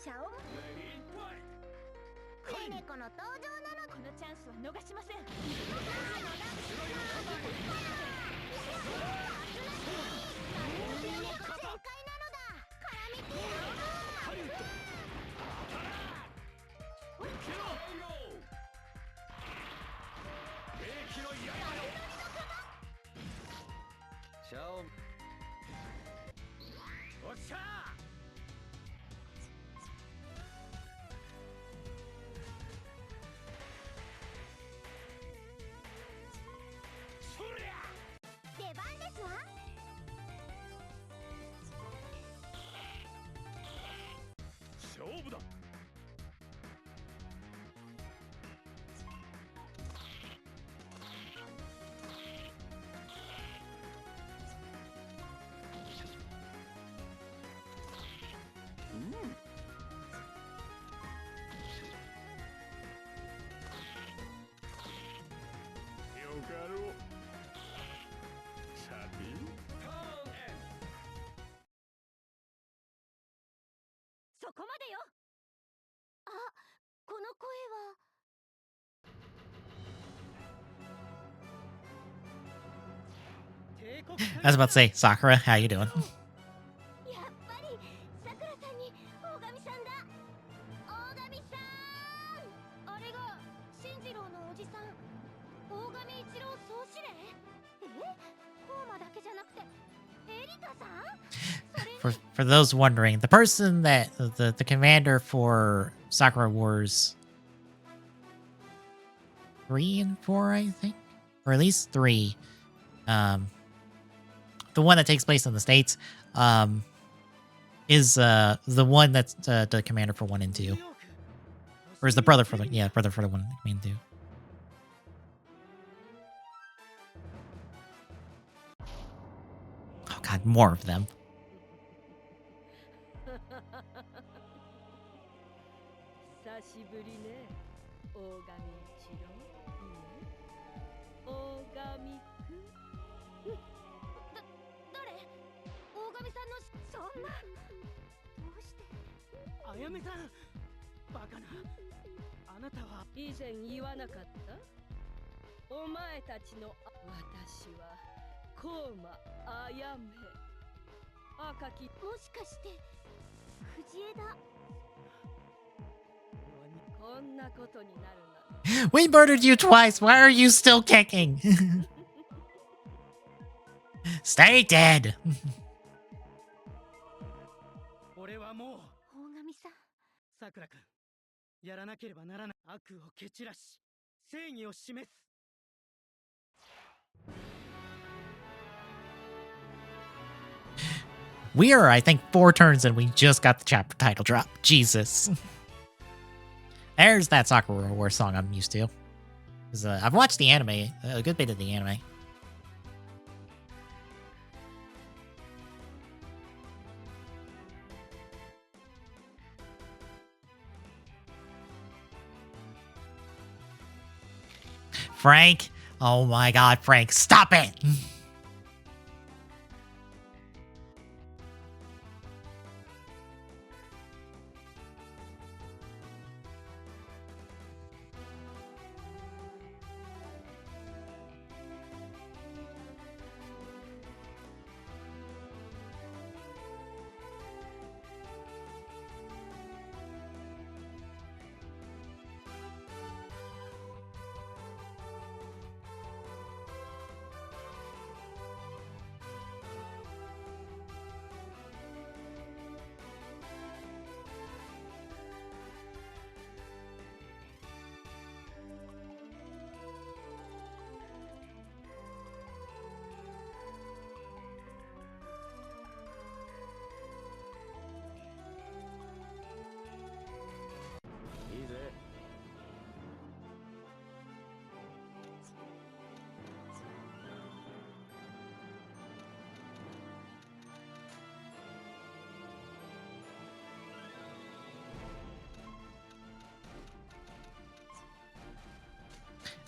シャオムネネコの登場なの。このチャンスは逃しません。ネネコ全開なのだ。絡みてやろう。シャオ。おっしゃ出番ですわ。勝負だ。よかろう。そこまでよ。あ、この声は。I was about to say, Sakura, how you doing? やっぱりさくらさんに大神さんだ。大神さん。あれが進次郎のおじさん、大神一郎総司令。コーマだけじゃなくてエリカさん。For those wondering, the person that the commander for Sakura Wars 3 and 4, I think, or at least 3, the one that takes place in the States, is the one that's the commander for 1 and 2, or is the brother for the brother for the 1 and 2. Oh god, more of them. 久しぶりね、大神一郎。大神くん。誰？大神さんの。そんな。どうして？あやめさん、バカな。あなたは以前言わなかった？お前たちの私はコーマあやめ赤き。もしかして藤枝。こんなことになるなんて。 We murdered you twice. Why are you still kicking? Stay dead. さくらくん、やらなければならない悪を蹴散らし正義を示す。 We are, I think, 4 turns and we just got the chapter title drop. Jesus. There's that Sakura War song I'm used to. 'Cause, I've watched the anime, a good bit of the anime. Frank. Oh my god, Frank. Stop it!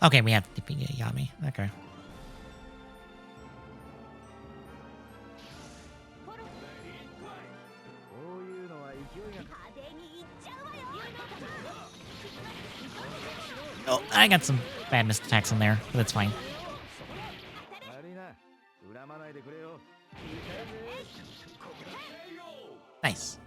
Okay, we have to defeat Yami. Okay. Oh, I got some bad missed attacks in there, but that's fine. Nice.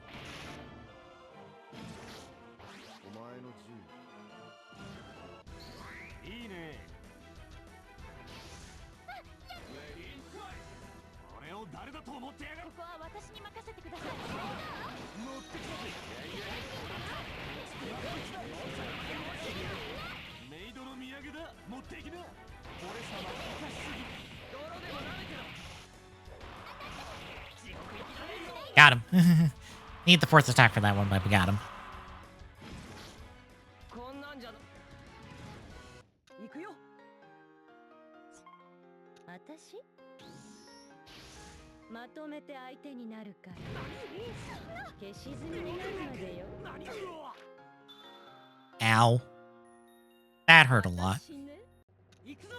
Got him. Need the 4th attack for that one, but we got him. こんなんじゃ行くよ。私まとめて相手になるから消し済みになるまでよ。 Ow. That hurt a lot. 私ね。行くぞ。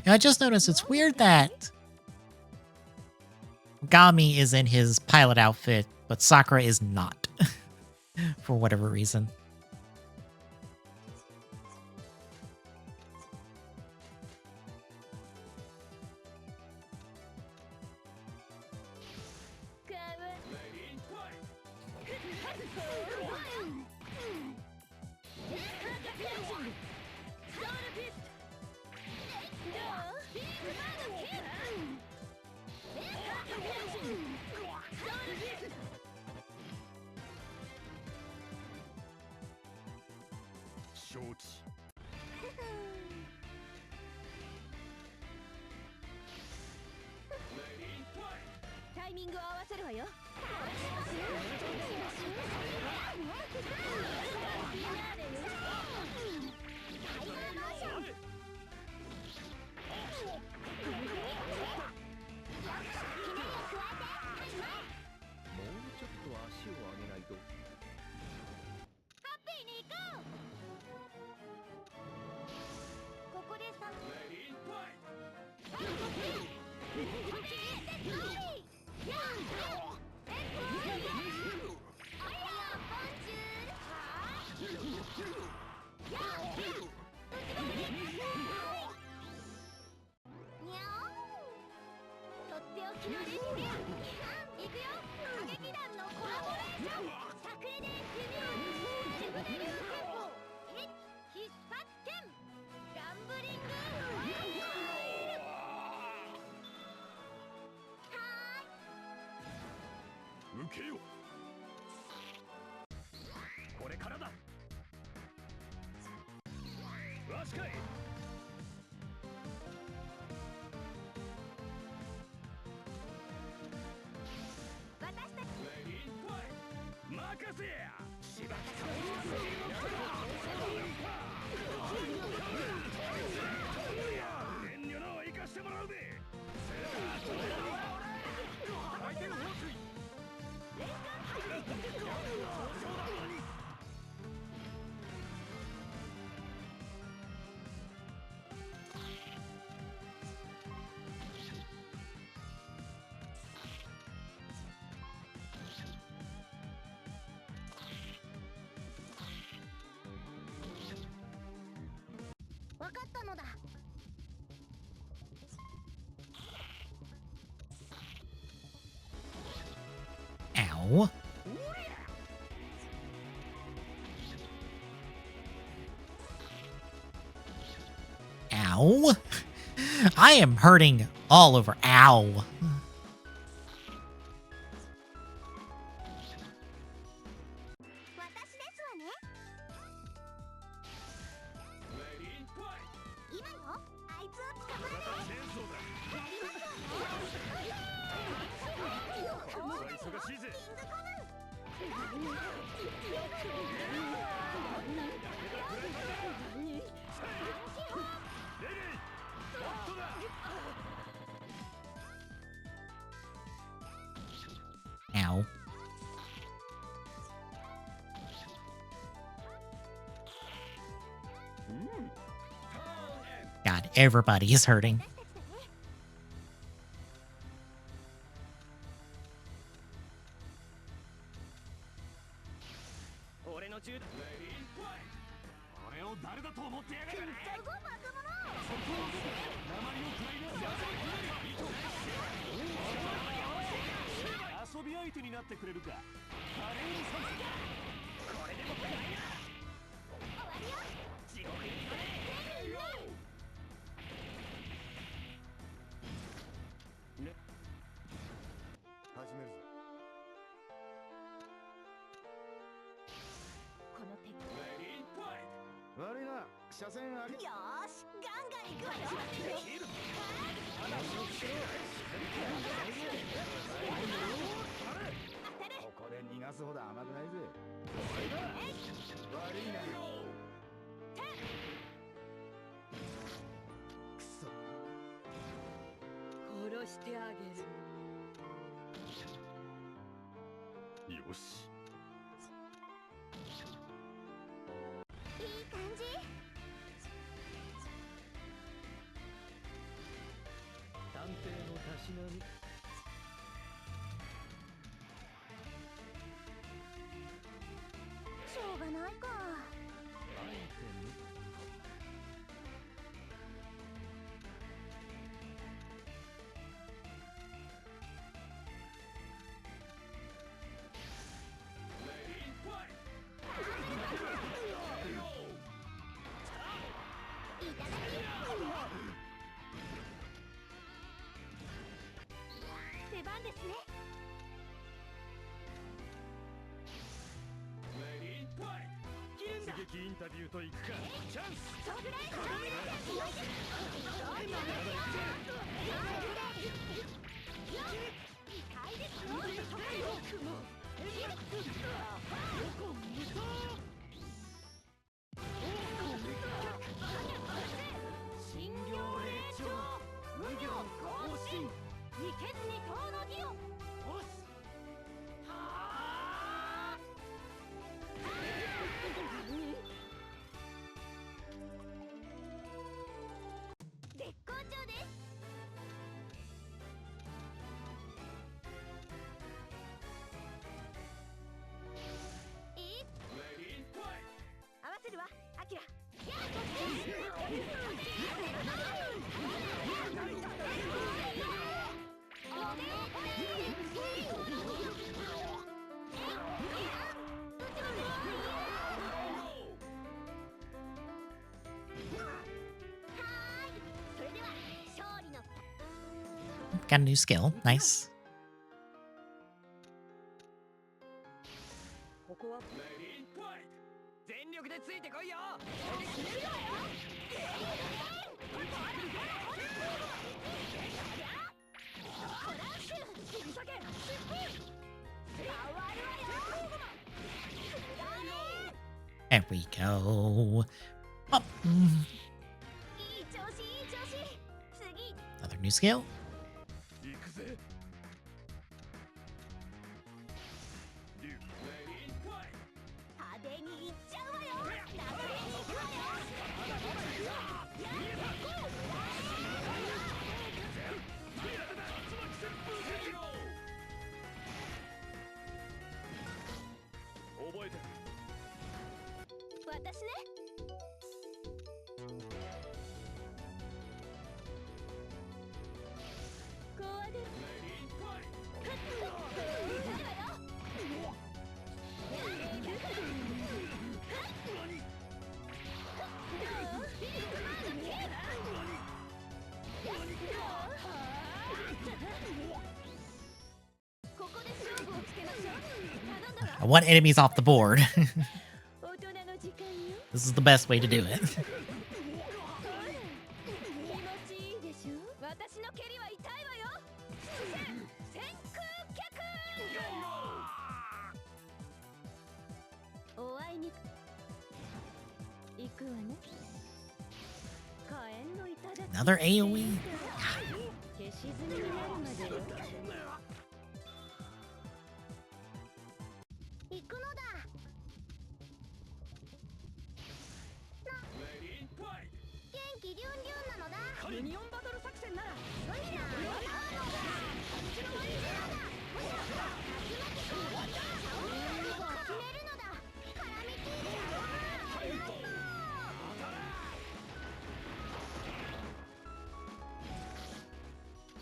And I just noticed it's weird that Gami is in his pilot outfit, but Sakura is not. For whatever reason. 気の練習や行くよ歌劇団のコラボレーション作絵で弓をジュグレ流拳法必殺剣ランブリング受けよこれからだわしかい私たちレディーファイ任せやしば遠慮の生かしてもらうで回転放水分かったのだOw. Ow. I am hurting all over. Ow. 私ですわねレディーファイ今よあいつを捕まえてチェーンソーだやりますわね忙しいぜレディーホットだ Ow. God, everybody is hurting. 俺の銃だ。レディーファイ俺を誰だと思ってやがるそこバカ者鉛を食らいな遊び相手になってくれるか華麗に参戦これでも食らいな地獄に行け始めるぞこの敵レディーファイ悪いな車線上げよーしガンガン行くわよ当たるここで逃がすほど甘くないぜ悪いなクソ殺してあげる。よしいい感じ探偵のたしなみ。しょうがないかアイテム。いただき出番ですねレディーファイ突撃インタビューといくかチャンスそぐらいそぐらい意外ですよ新行霊長無行更新。二剣二刀の義をおし。絶好調です got a new skill. Nice. ここはレディーファイ全力でついてこいよ。There we go. Up. いい調子いい調子。次 Another new skill. ト行くぜリュウレディーファイ派手にいっちゃうわよ。流れに行くわよ。覚えて私ね。こうあげる。レディーファイここで勝負をつけましょう。頼んだわ。 I want enemies off the board. 大人の時間よ。 This is the best way to do it. 気持ちいいでしょ。私の蹴りは痛いわよ。先空脚。お会いに行くわね。火炎の頂き。 Another AoE. 消し済みになるまでよ。行くのだ。レディーファイ元気リュンリュンなのだ。ユニオンバトル作戦ならそいな。決めるのだ。カラミティー。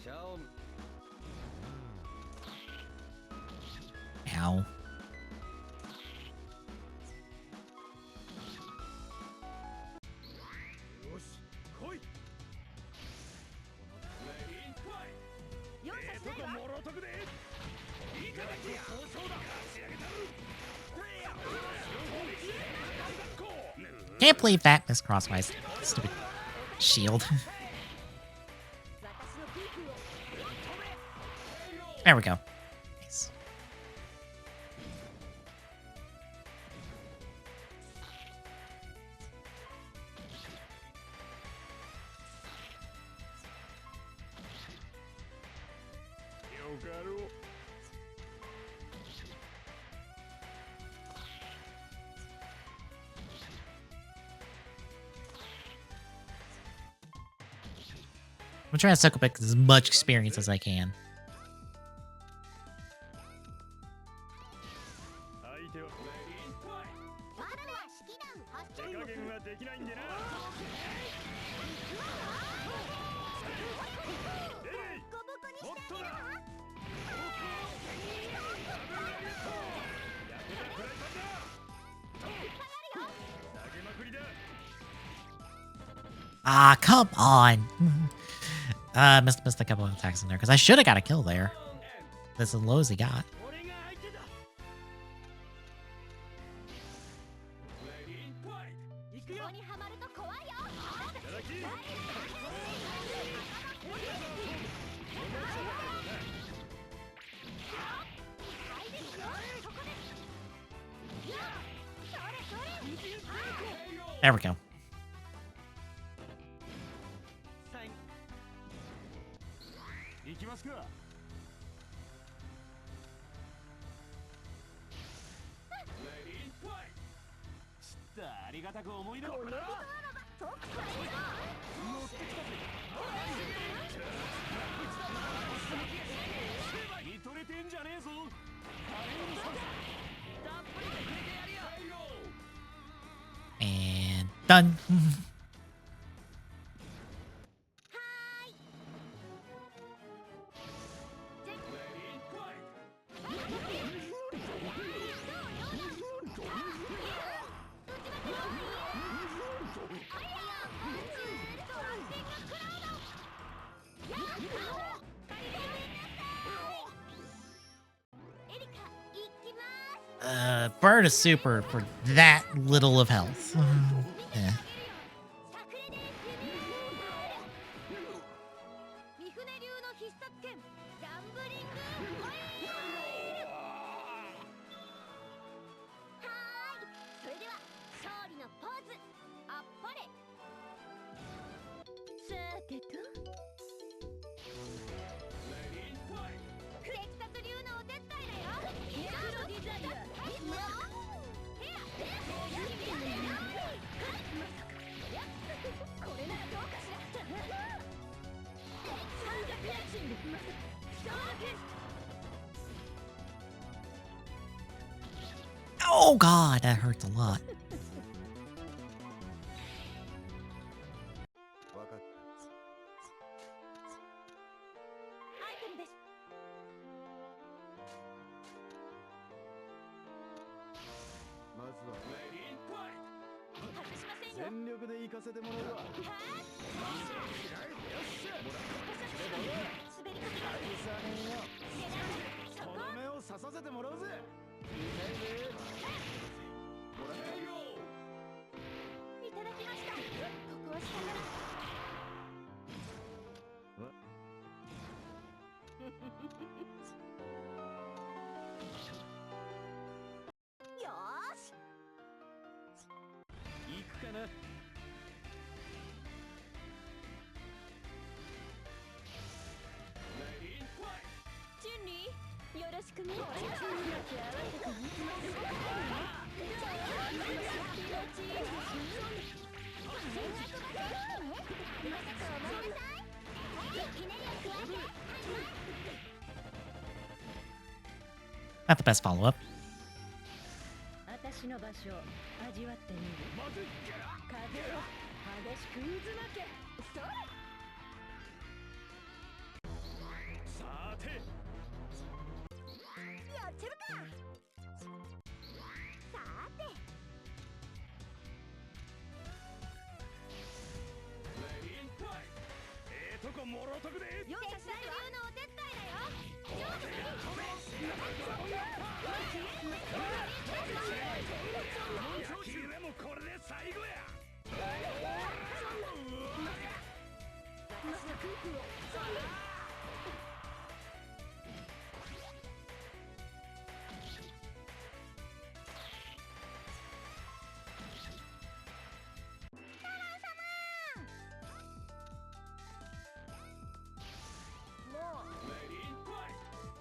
シャオン Ow. よし来いレディーファイ容赦しないわ。もろとくでいいかだきや交渉だ仕上げたる Can't believe that missed crosswise. Stupid shield. 私のピークを There we go. Nice. よかろう I'm trying to suck up as much experience as I can. 相手はレディーファイまだ式団発手加減はできないんでなレディーボコボコにもっとだしてあげるわ。投げまくりだ Ah, come on. Missed a couple of attacks in there because I should have got a kill there. That's as low as he got. 俺が相手だレディーファイ行くよ。ここにはまると怖いよ。ただき There we go. サイン行きますか知ったありがたく思い出ろ。見とれてんじゃねえぞ。And done. レディーファイト。Bird is super for that little of health. Yeah. 三船流の必殺剣ジャンブリングホイールはーい、それでは勝利のポーズあっぱれ。さてとテキサス流のお手伝いだよ。ミクロデザイアこれならどうかしら。三角レッシングショーケース Oh god, that hurts a lot. 分かった。アイテムです。まずは外しませんよ。全力で行かせてもらうわ。滑りかけがそとこどめを刺させてもらうぜ。いただきました。ここは下からよーし。行くかな。チュンリーよろしくね。Not the best follow up. 私の場所味わってみる。風を激しく渦巻け。それ。さてやっちゃうか。さーてとこもろとくで。容赦しないわ。のお手伝いだよ。野球でもこれで最後や。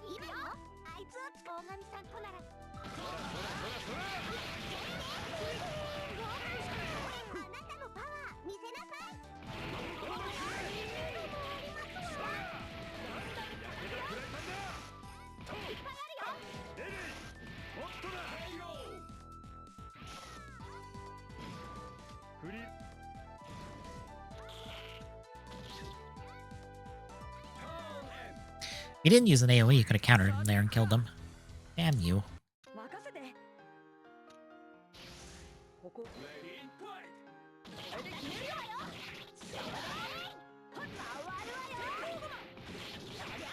いいよ。あいつ大神さんとなら。あなたのパワー見せなさい。いっぱいあるよ。もっとだ。振り。He didn't use an AoE, you could have countered him there and killed him. Damn you. 任せて。ここ。それで決めるわよ。パワーあるわよ。そりゃ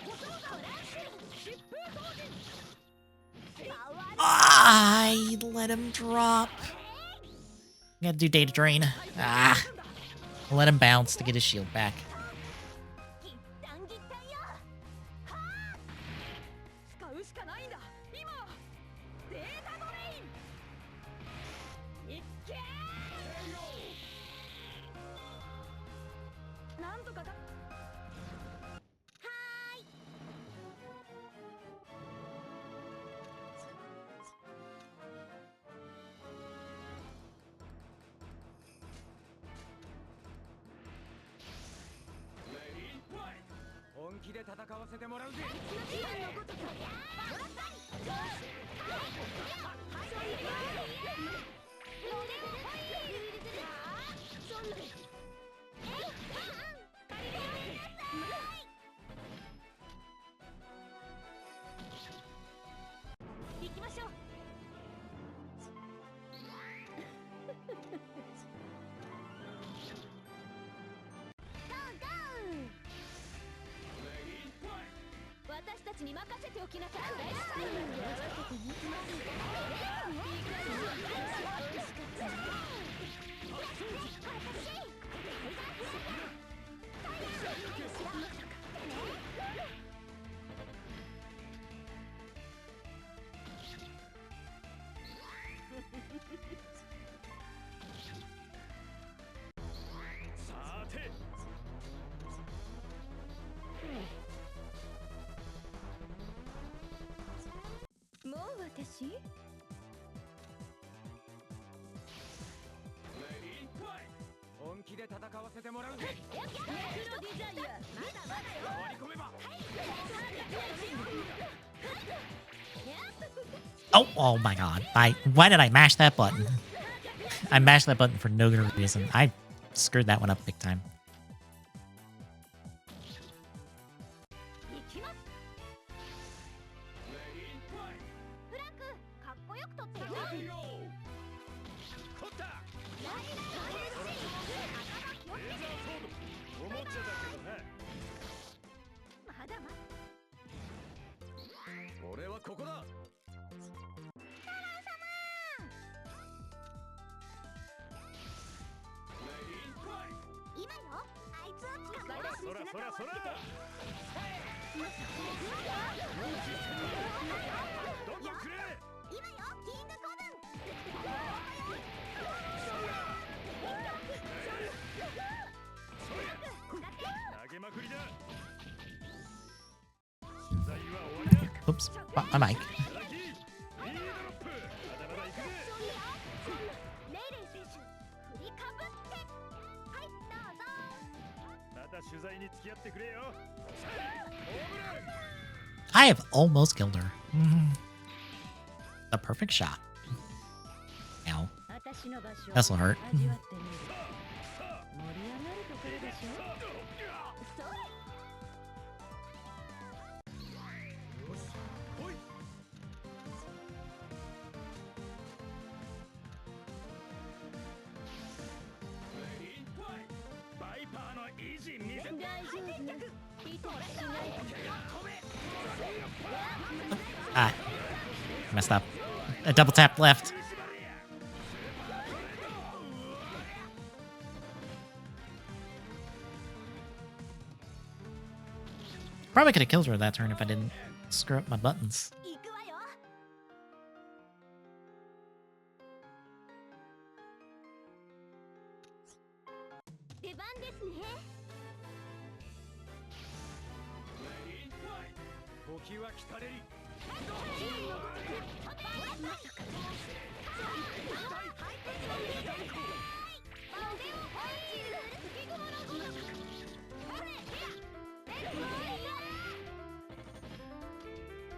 細川ラッシュ疾風同時。パワー I let him drop. I gotta do data drain. Ah. Let him bounce to get his shield back. ギッタンギッタンよ。はあ。使うしかないんだ。今はデータドレイン。いっけー。なんとかだ。はーい。本気で戦わせてもらうぜ。行きましょう。ゴーゴー。私たたちに任せておきなさい。クライスタイムに合わせて煮詰まっていた。いい感じ。美味しかったね。さてもう私？本気で戦わせてもらうぜ。クロデザイア割り込めば Oh my god. Why did I mash that button? I mashed that button for no good reason. I screwed that one up big time. 行きます。フランク、かっこよく撮ってよ。取ったライダー頭気をつけて。おもちゃだけどなまだまだ。俺はここだ今よ、あいつを捕まえそらそらそらどんどんくれ今よ、キングコブン。投げまくりだ取材は終わりだ Oops. My mic. ラッキーいいドロップまだまだ行くぜレイレイ選手、振りかぶって。はい、どうぞ。また取材に付き合ってくれよホームラン I have almost killed her. A perfect shot. Ow. 私の場所。 This'll hurt. 味わってみる。盛り上がるところでしょ。それ。ほいバイパーの意地見せて大丈夫。いたしない。 Ah. Messed up. A double tap left. Probably could have killed her that turn if I didn't screw up my buttons. 行くわよ。出番ですね。時は来たれり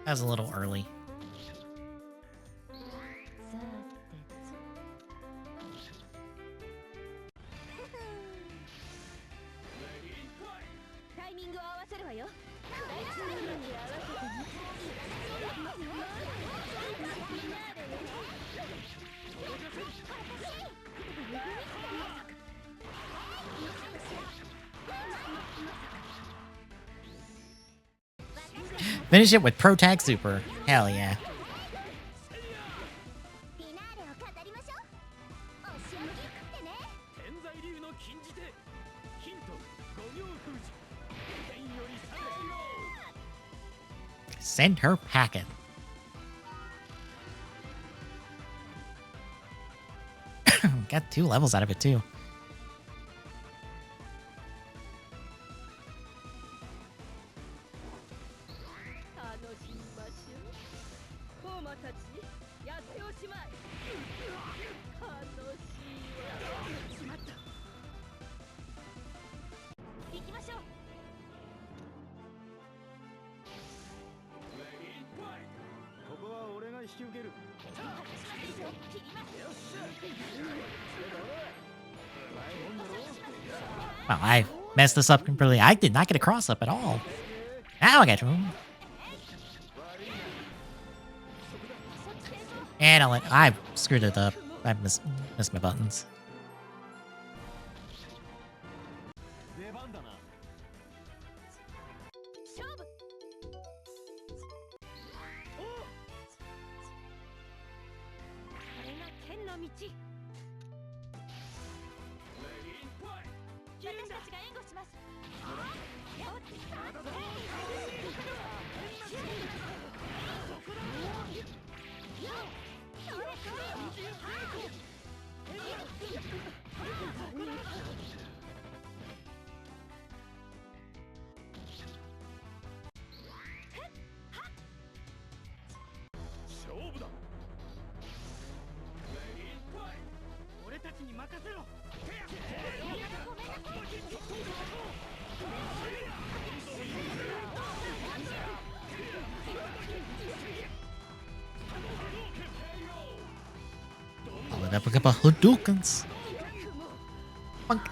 That was a little early. タイミングを合わせるわよ。 Finish it with Pro Tag Super. Hell yeah. フィナーレを飾りましょう。お仕置きってね。天才流の禁じ手ヒント五行封じ天より下が Send her packet. Got 2 levels out of it too. 楽しみましょう。コーマたち、やっておしまい。楽しいわ。しまった。行きましょう。ここは俺が引き受ける Wow, I messed this up completely. I did not get a cross up at all. Now I got to. And I screwed it up. I missed my buttons. 出番だな勝負。私たちが援護します。勝負だ。俺たちに任せろ。Alle daar hebben Hadoukens. Punk.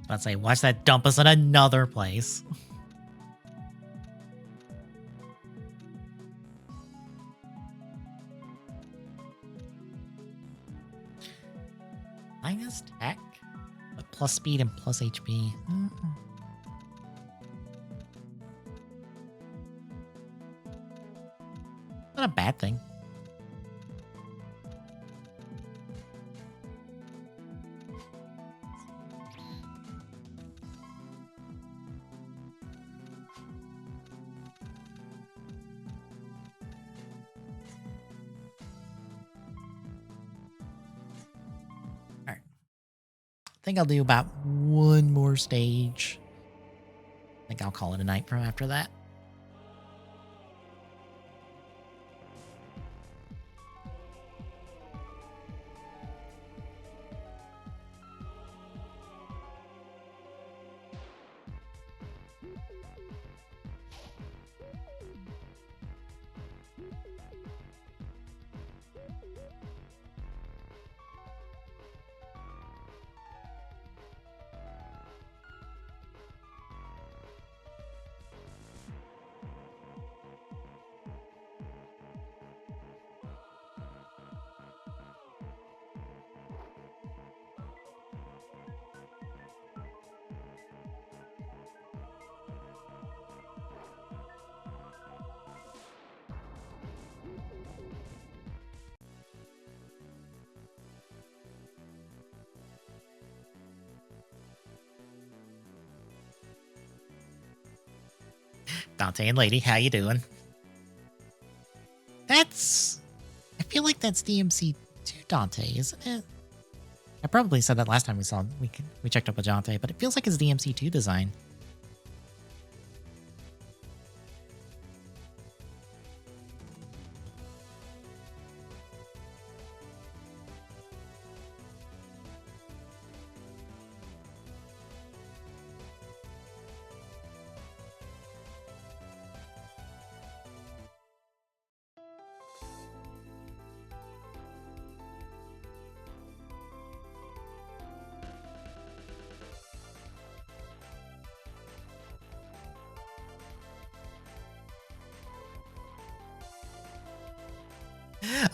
I'd say, watch that dump us in another place. Minus tech, but plus speed and plus HP. Not a bad thing. I think I'll do about one more stage. I think I'll call it a night from after that. Dante and Lady, how you doing? That's... I feel like that's DMC2 Dante, isn't it? I probably said that last time we checked up with Dante, but it feels like it's DMC2 design.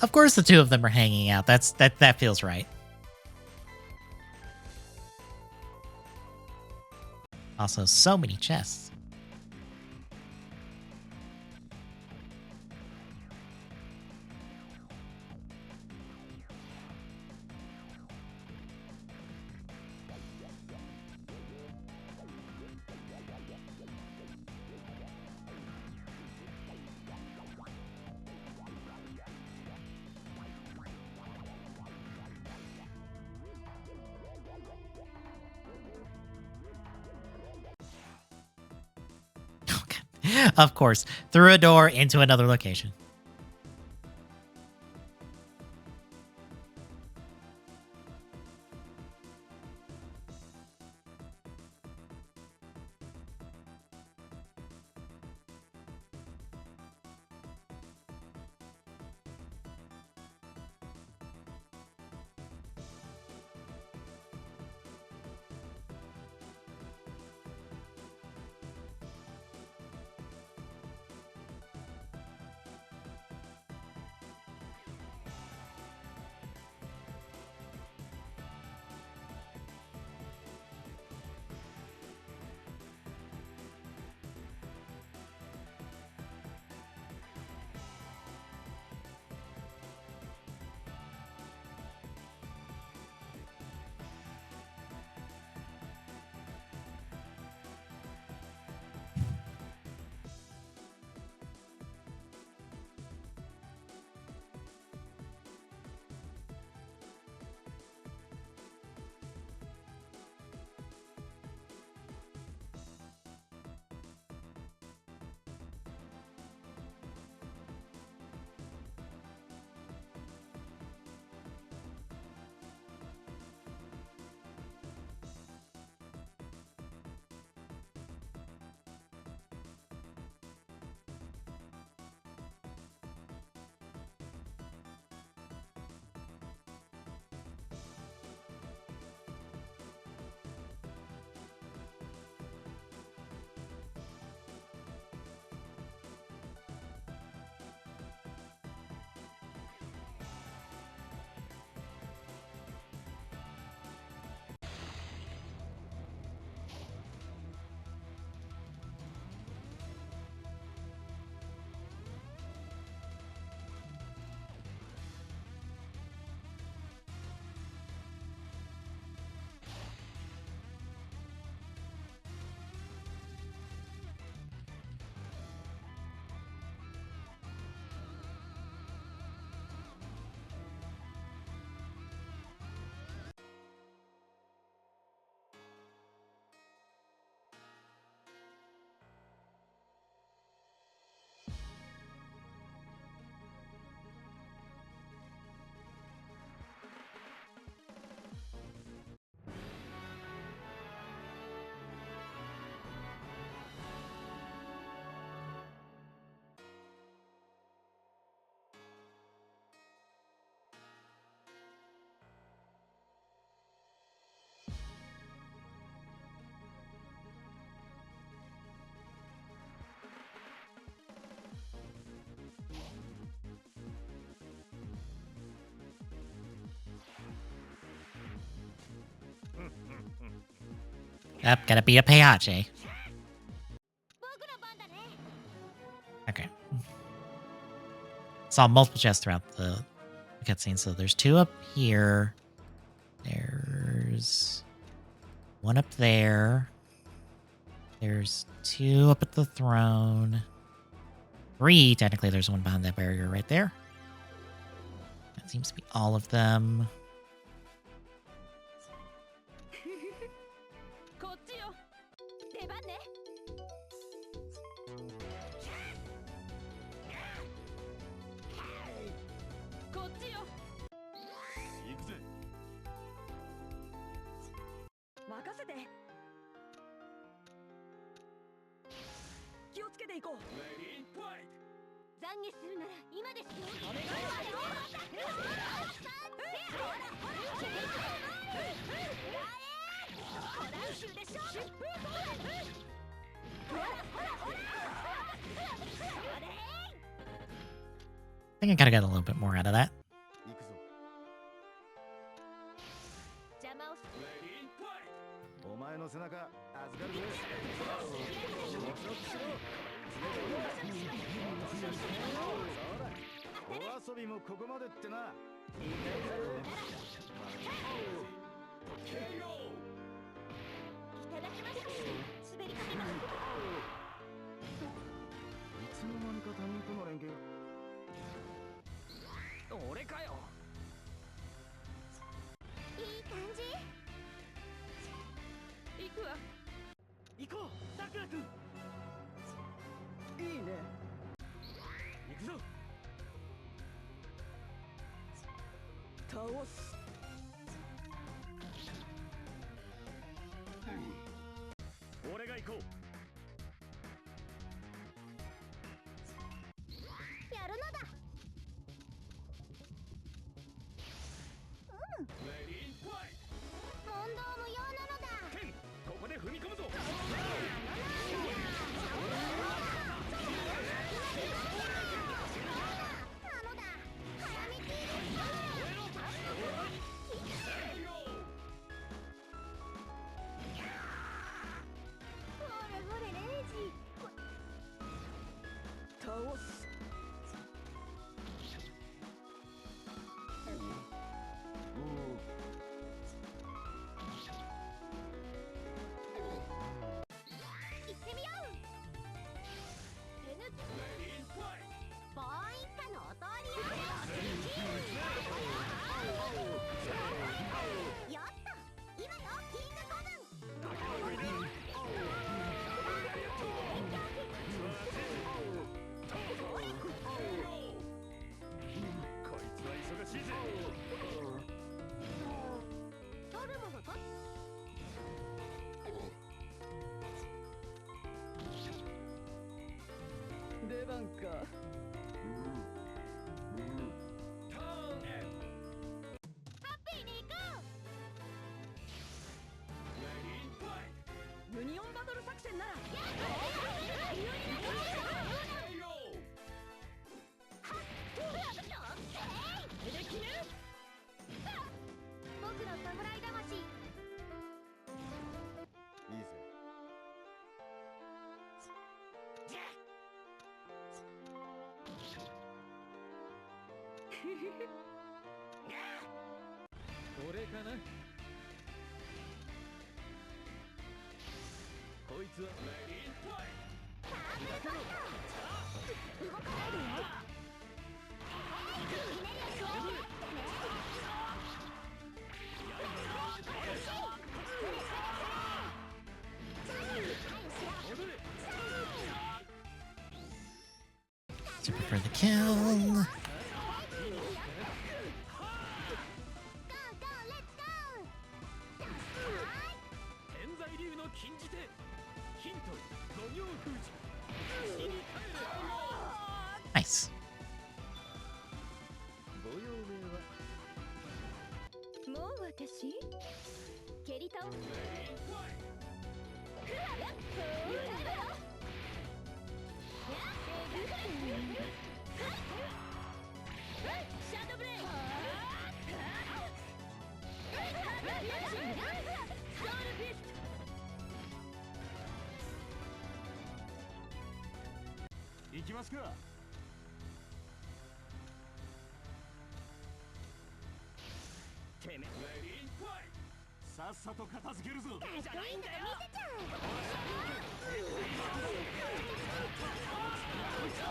Of course the two of them are hanging out. That feels right. Also, so many chests. Of course, through a door into another location. Yep, gotta beat up Heihachi. Okay. Saw multiple chests throughout the cutscene. So there's two up here. There's one up there. There's two up at the throne. Three, technically, there's one behind that barrier right there. That seems to be all of them. こっちよ。出番ね。こっちよ。行くぜ。任せて。気をつけていこう。レディーファイト。懺悔するなら今ですよ。お願いします。でしょ。think I gotta get a little bit more out of that. 行くぞ。邪魔をすレディーファイト。お前の背中預かるぜ。約束しろ。お遊びもここまでってな。いいね。いただきました。滑りかけます。いつの間にか他人との連携。俺かよ。いい感じ。行くわ。行こうさくらくん。いいね。行くぞ。倒す。俺が行こう。やるのだ。レディーファイ問答無用なのだ。ト。ケン、ここで踏み込むぞ。なのだ。カラミティです。ほれほれレイジ。倒す。行ってみよう。N ボーン一家のお通りよ。よっと今よキングコブン。こいつは忙しいぜ。取るものと出番か。ターン F。ハッピーに行こレディーファイユニオンバトル作戦なら。ト。う。できる。僕の侍魂。いいぜ。俺かな。こいつはレディーファイ動かないでよ。ひねりを加えて。Super for the kill. ゴーゴーレッツゴー。天才流の禁じ手。ヒント五行封じ。死に帰れ。 Nice. ご用命は。もう私蹴り倒す。シャドーブレイド。行きますか。てめえ。レディーファイト。さっさと片付けるぞ。かっこいいんだよ。見せちゃ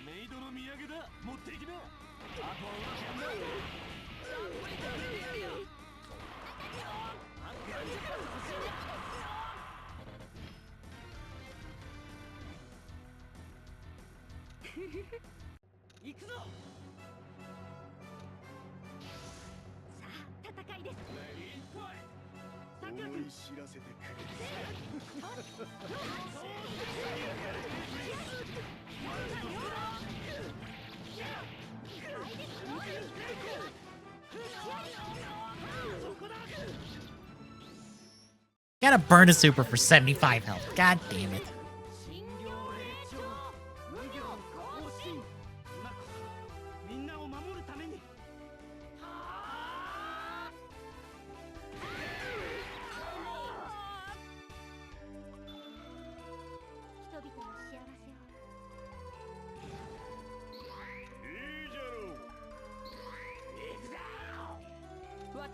メイドの土産だ。持っていきな。あとは俺がやんだ。行くぞ。さあ戦いです。レディーファイト。さくら思い知らせてくれ。Gotta burn a super for 75 health. God damn it. 無行霊長無行更新。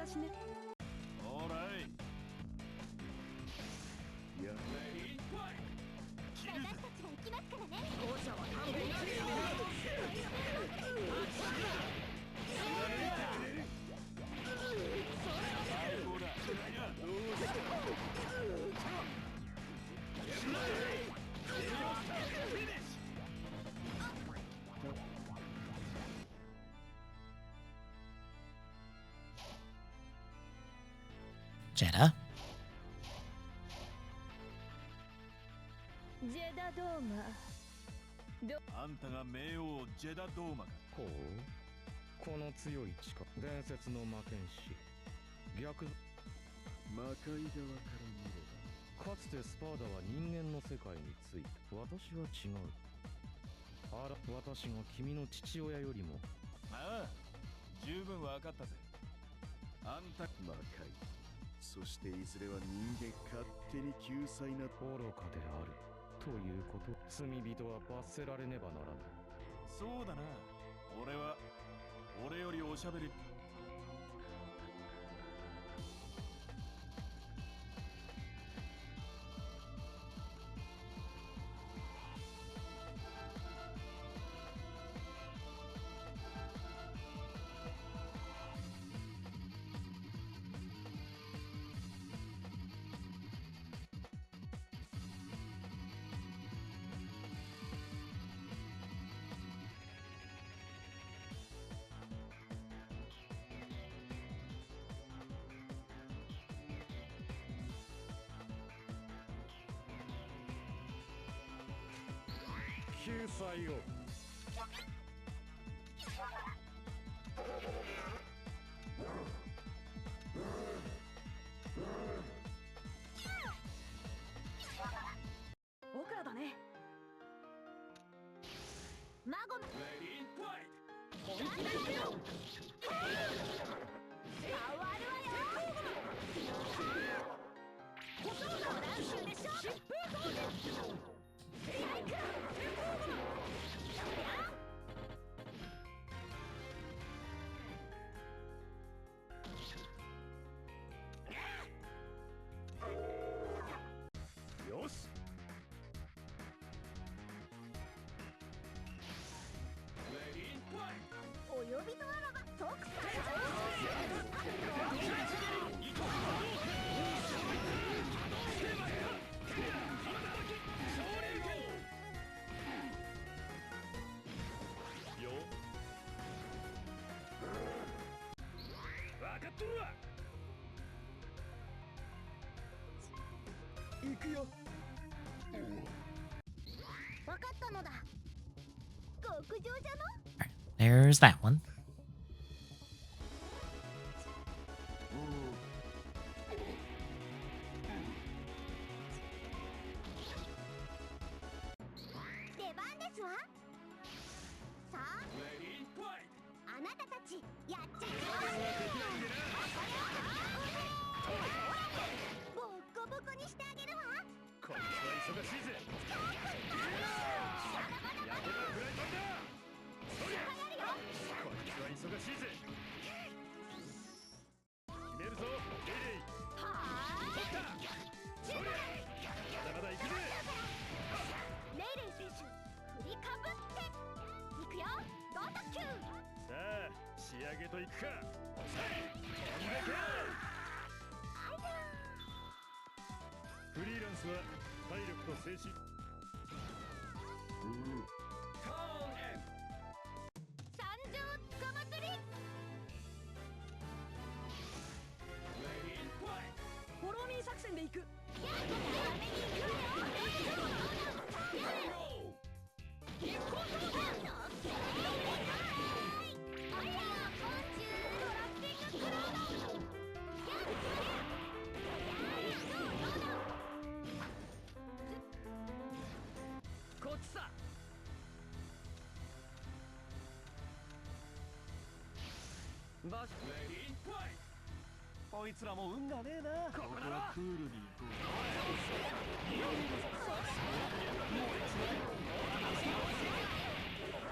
私ね。オーライ。や私たちが行きますからね。校舎は勘弁してよ。最高だ。どうしたJeddah. ジェダドーマ。あんたが冥王ジェダドーマか。ほう、この強い力、伝説の魔剣士逆魔界側から見れかつてスパーダは人間の世界についた。私は違う。あら、私が君の父親よりも。ば。ああ、十分わかったぜ。あんた魔界、そしていずれは人間勝手に救済な。愚かであるということ。罪人は罰せられねばならない。そうだな。俺よりおしゃべり。救済を。僕らだね。孫の本気だよ。変わるわよ。補償だ。乱臭でしょ。疾風攻撃。サイクロン。よし。お呼びとあらば即参よ。わかっとるわ。行くよ。わかったのだ。極上じゃの。 There's that one. 出番ですわ。さあ、あなたたちやっちゃいボッコボコにしてあげるわ。こいつは忙しいぜ。やけどフライパンだ。そりゃ。こいつは忙しいぜ。決めるぞ、レイレイ。取った。そりゃ。まだまだ行くぜ。レイレイ選手、振りかぶっていくよ。ゴー特急。さあ、仕上げといくか。飛んでけ。フリーランスは体力と精神。参上つかまつり。フォローミー作戦で行く。こっちさ。バシこいつらも運がねえな。ここはクールに行こう。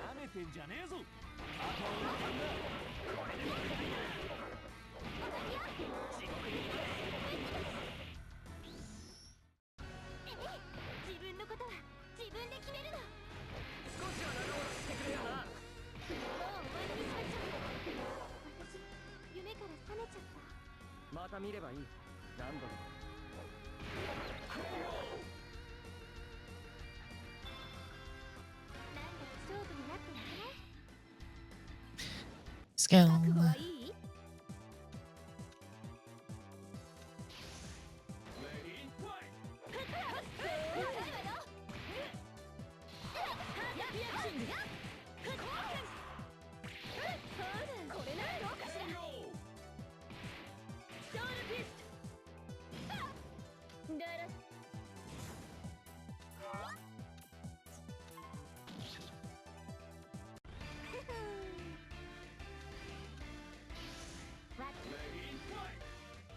舐めてんじゃねえぞ。あとは運だ。これに負けないな。た見ればいい。何度でも。勝負になってない？ Skill. 覚悟はいい？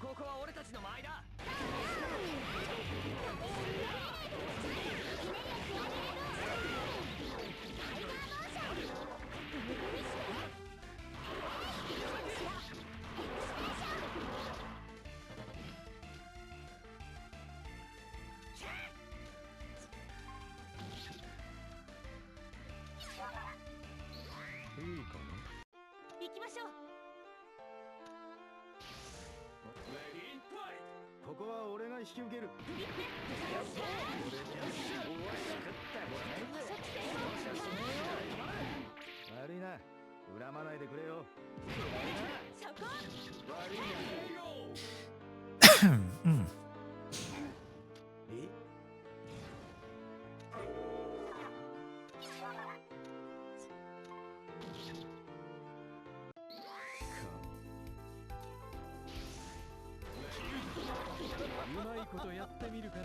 ここは俺たちの間合いだ。いいかな。行きましょう。ここは俺が引き受ける。悪いな、恨まないでくれよ。そこ。うん。え、うまいことやってみるかな。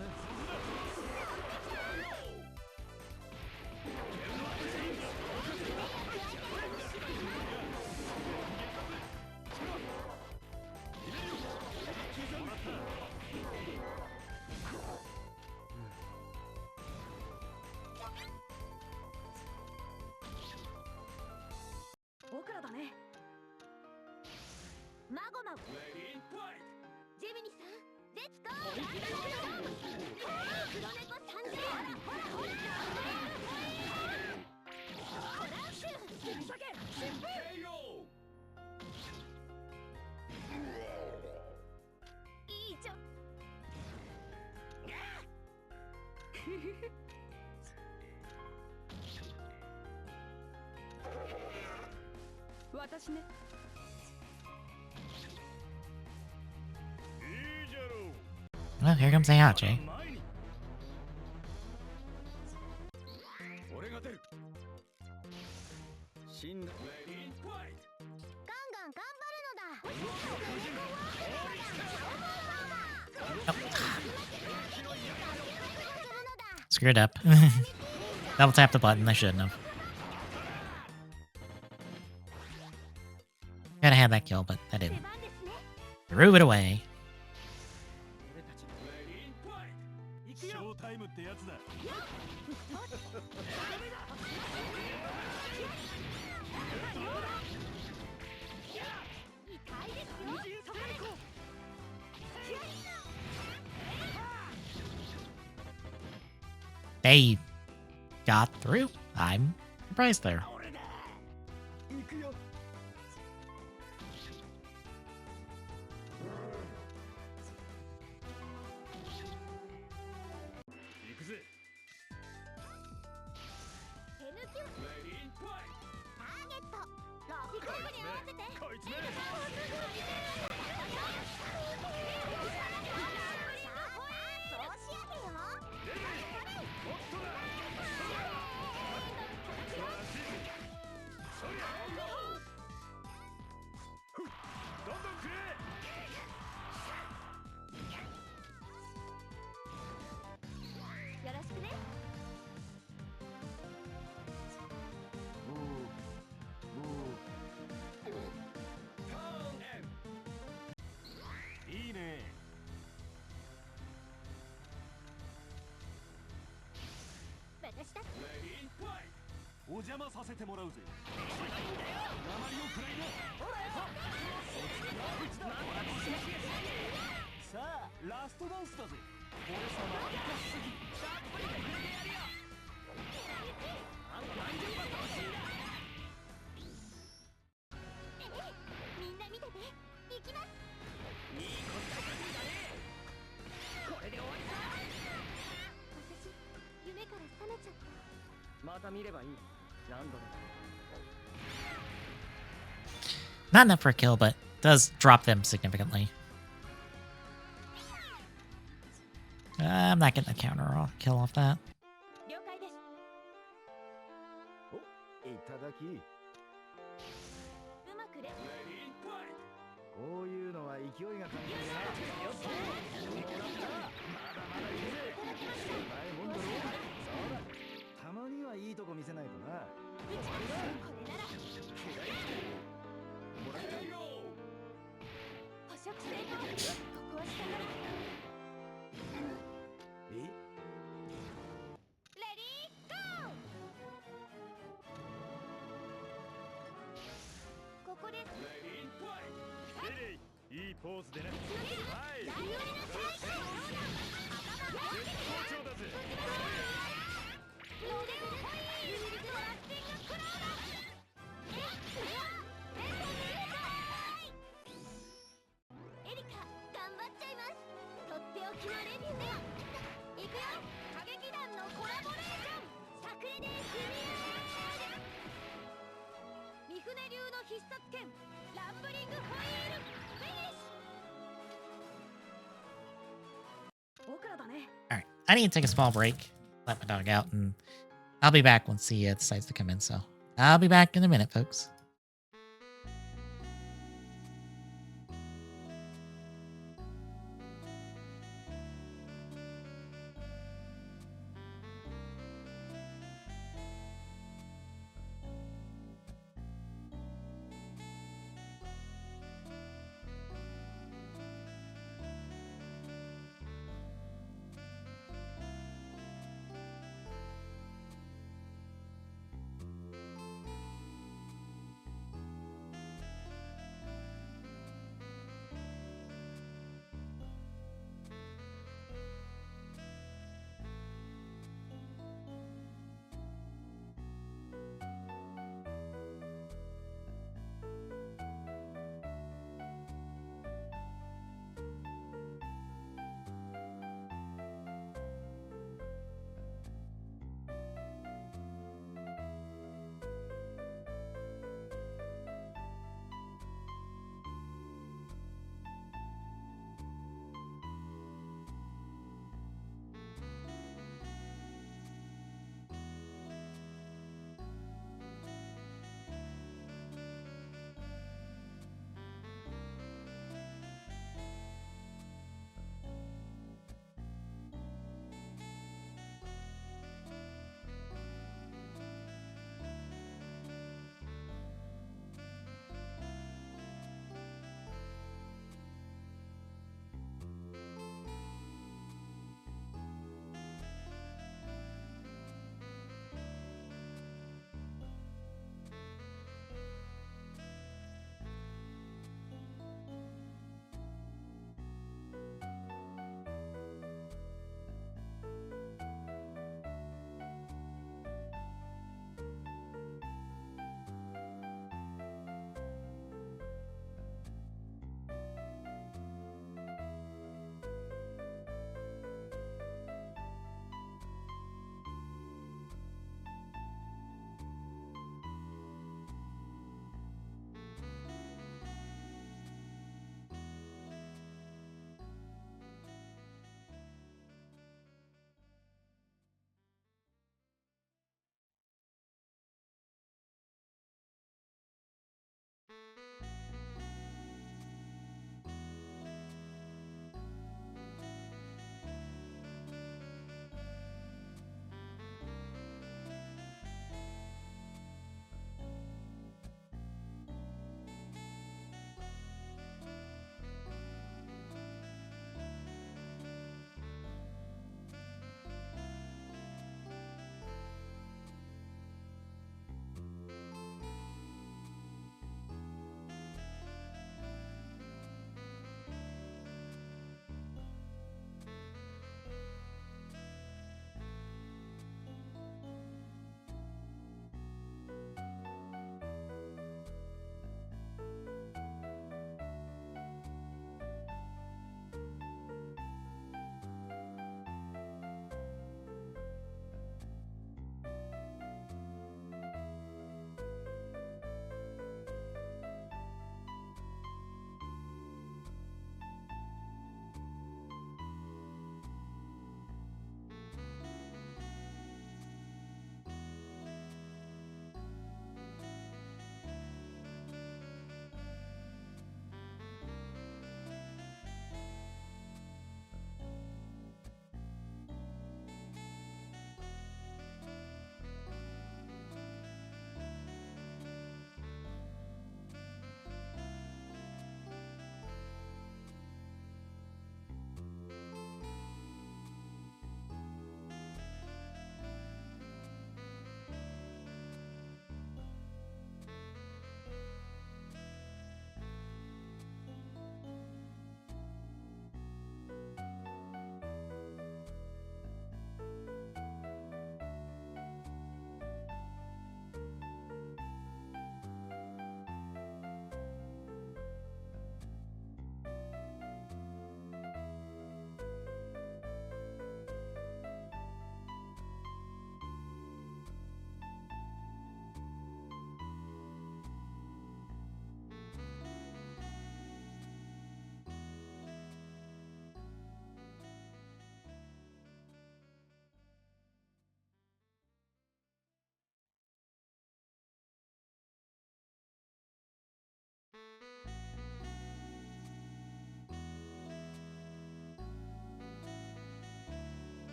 僕らだね。マゴマゴ。ジェミニさん、レッツゴー。黒猫参上。トラッシュ。いいじゃん。私ね。Well, here comes Ayache. 俺が出る。死んだ。ガンガン頑張るのだ。 Screwed up. Double tap the button. I shouldn't have. Gotta have that kill, but I didn't. Threw it away. ショータイムってやつだ。They got through. I'm surprised there. 行くよ。行くぜ。手抜きターゲットロックに合わせて。こいつね。そうしやけよ。どんどんくれ。よろしくね。いいね。私だ。お邪魔させてもらうぜ。鉛をくらいな。さあ、ラストダンスだぜ。俺様生かしすぎ。みんな見てて。行きます。いい子だ。た見ればいい。何度でも。 Not enough for a kill, but does drop them significantly. I'm not getting a counter or kill off that. 了解です。お、いただき。うまくれ。こういうのは勢いが感じるな。よっと。まだまだいいぜ。うまいもんだろ。そうだ。たまにはいいとこ見せないとな。これならもらったよ。捕食成功。ここは下から。え？レディーゴー。ここでレディーいいポーズでね。はい。ライオンの最高。絶好調だぜ。ロデオホイールドラッティングクローラエリカ頑張っちゃいます。とっておきのレビューだよ。いくよ。歌劇団のコラボレーション炸裂で組み合う。三船流の必殺剣ランブリングホイールフィニッシュ。僕らだね。All right, I need to take a small break, let my dog out, and I'll be back once he decides to come in. So I'll be back in a minute, folks.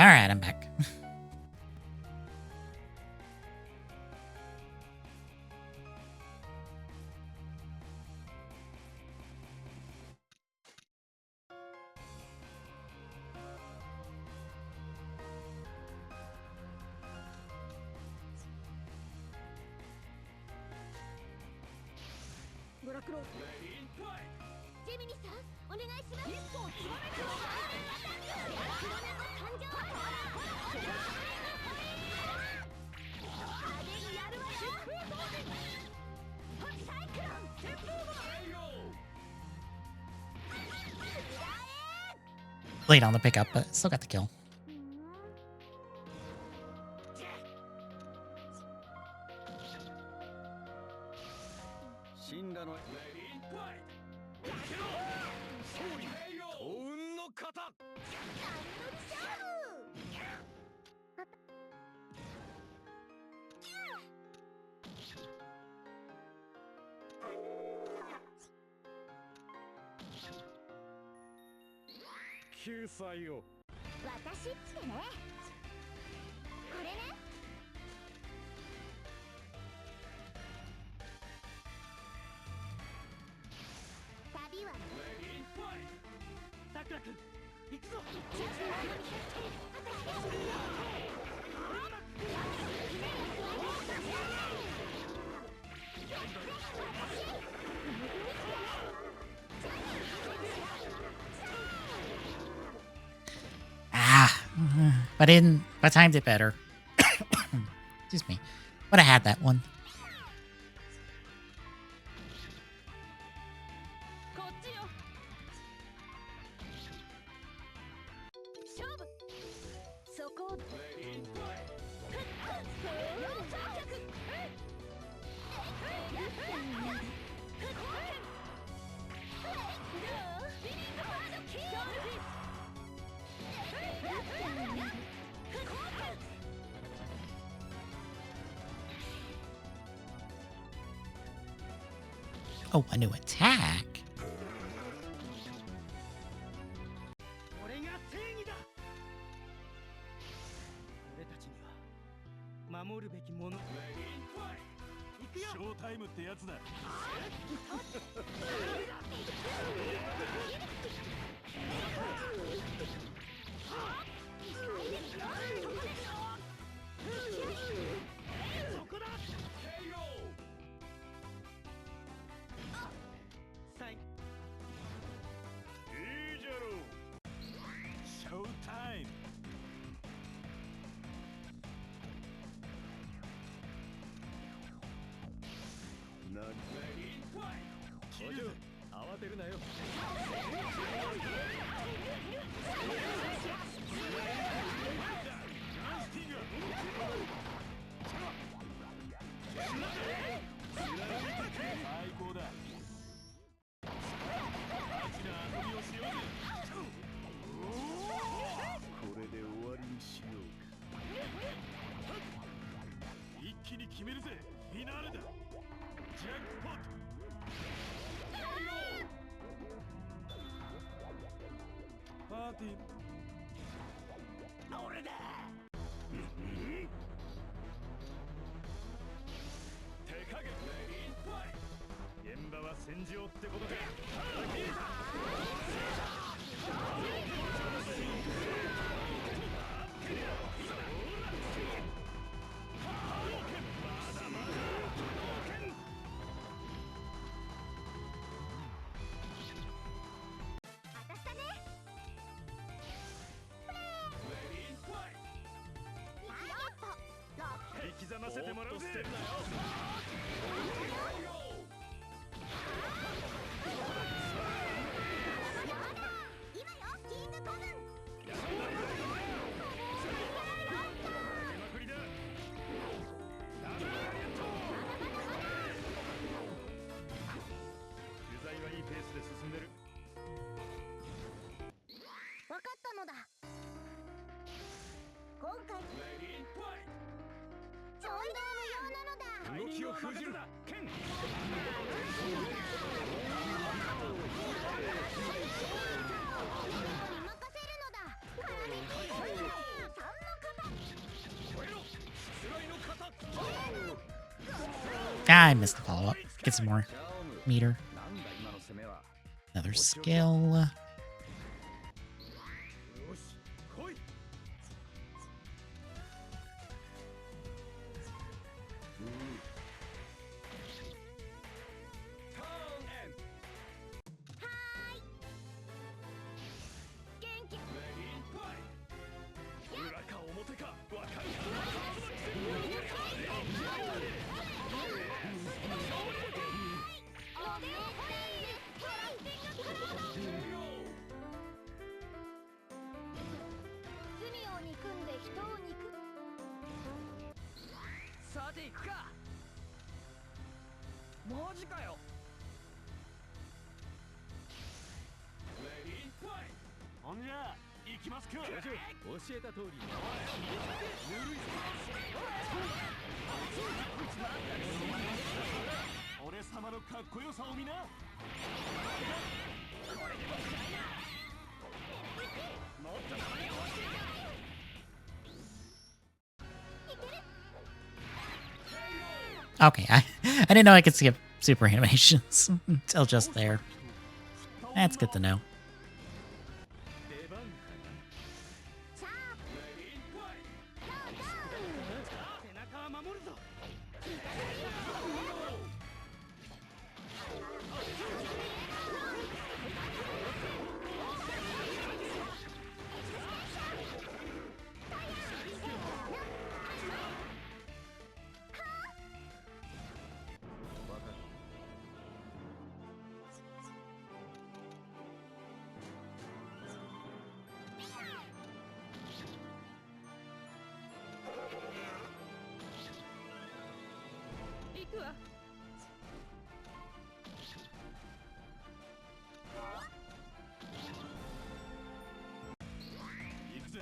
All right, I'm back. Late on the pickup, but still got the kill. 神羅の幸運の型救済を私ってねこれね旅はさくらくん行くぞBut I timed it better. Excuse me. But I had that one. こっちよ勝負そこOh, a new attack. これが正義だ俺たちには守るべきもの行くよショータイムってやつだそこだサインいいじゃろうショータイム何お嬢慌てるなよ最高だこれで終わりにしようか一気に決めるぜフィナーレだジャックポットパーティー俺だ手加減現場は戦場ってことか生きざませてもらうぜわかったのだ今回ちょいだ無用なのだ動きを封じるな剣任せるのだ絡みついて Ah, I missed the follow-up. Get some more meter. なんだ今の攻めは。 Another skill. よし来い。元気裏か表かわかる罪を憎んで人を憎む。さて行くか。マジかよ。ほんじゃ行きますか。教えた通り。俺様のかっこよさを見な。Okay, I didn't know I could skip super animations until just there. That's good to know. 出番かさあ背中は守るぞ。 行くわ。行くぜ。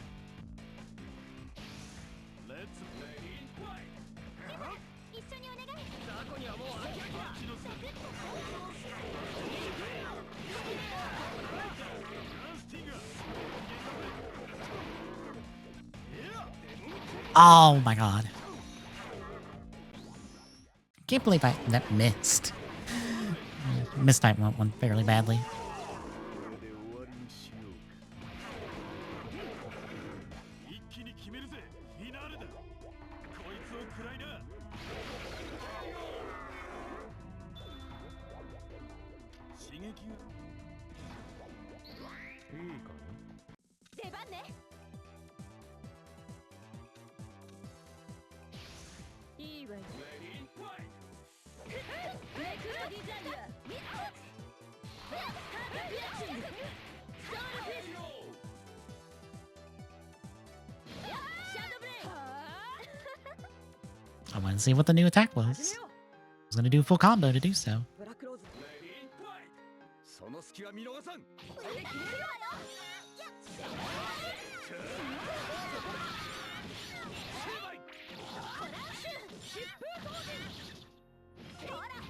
レッツプレイインファイ一緒にお願い。雑魚にはもう飽き飽きだ。ト。のスティング。 Oh my god. Can't believe that missed. Mistyped one fairly badly. これで終わりにしようか。一気に決めるぜ。フィナーレだ。こいつを食らいな。刺激が。いいかな。出番ね。いいわよ。レディーファイト。ネクロディザイア。ピアチング。ストールフィスト。シャドーブレイド。 I want to see what the new attack was. I was going to do a full combo to do so. ブラックローズ。レディーファイト。その隙は見逃さん。これで決めるわよ。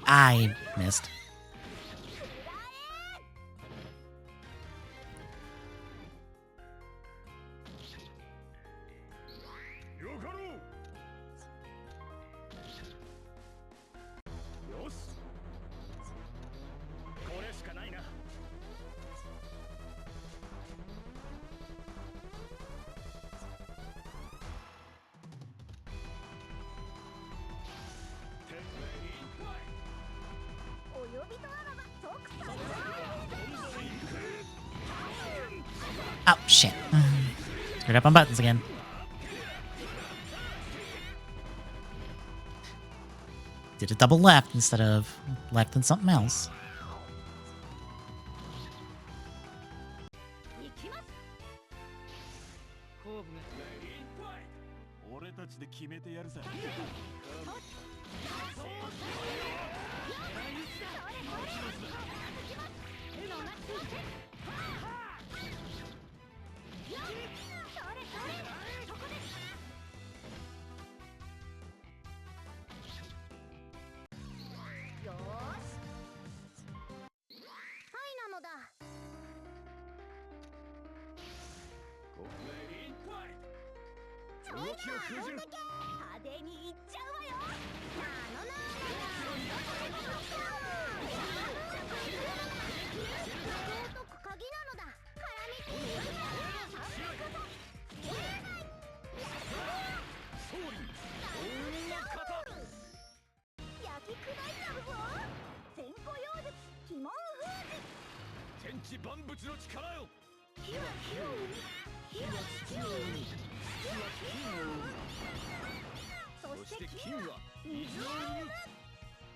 I missed. よかろう。よし。これしかないな。テンレインファイお呼びとあらば即座。 Oh, shit. Screwed up on buttons again. Did a double left instead of left and something else. 行きます。後部が。レディーファイト。俺たちで決めてやるさ。よーし。はいなのだ。レディーファイト。それならどんだけ派手にいっちゃうわよ。なのなの。子万物の力よ。火は火を生み火は土を生み土は金を生むそして金は水を生む。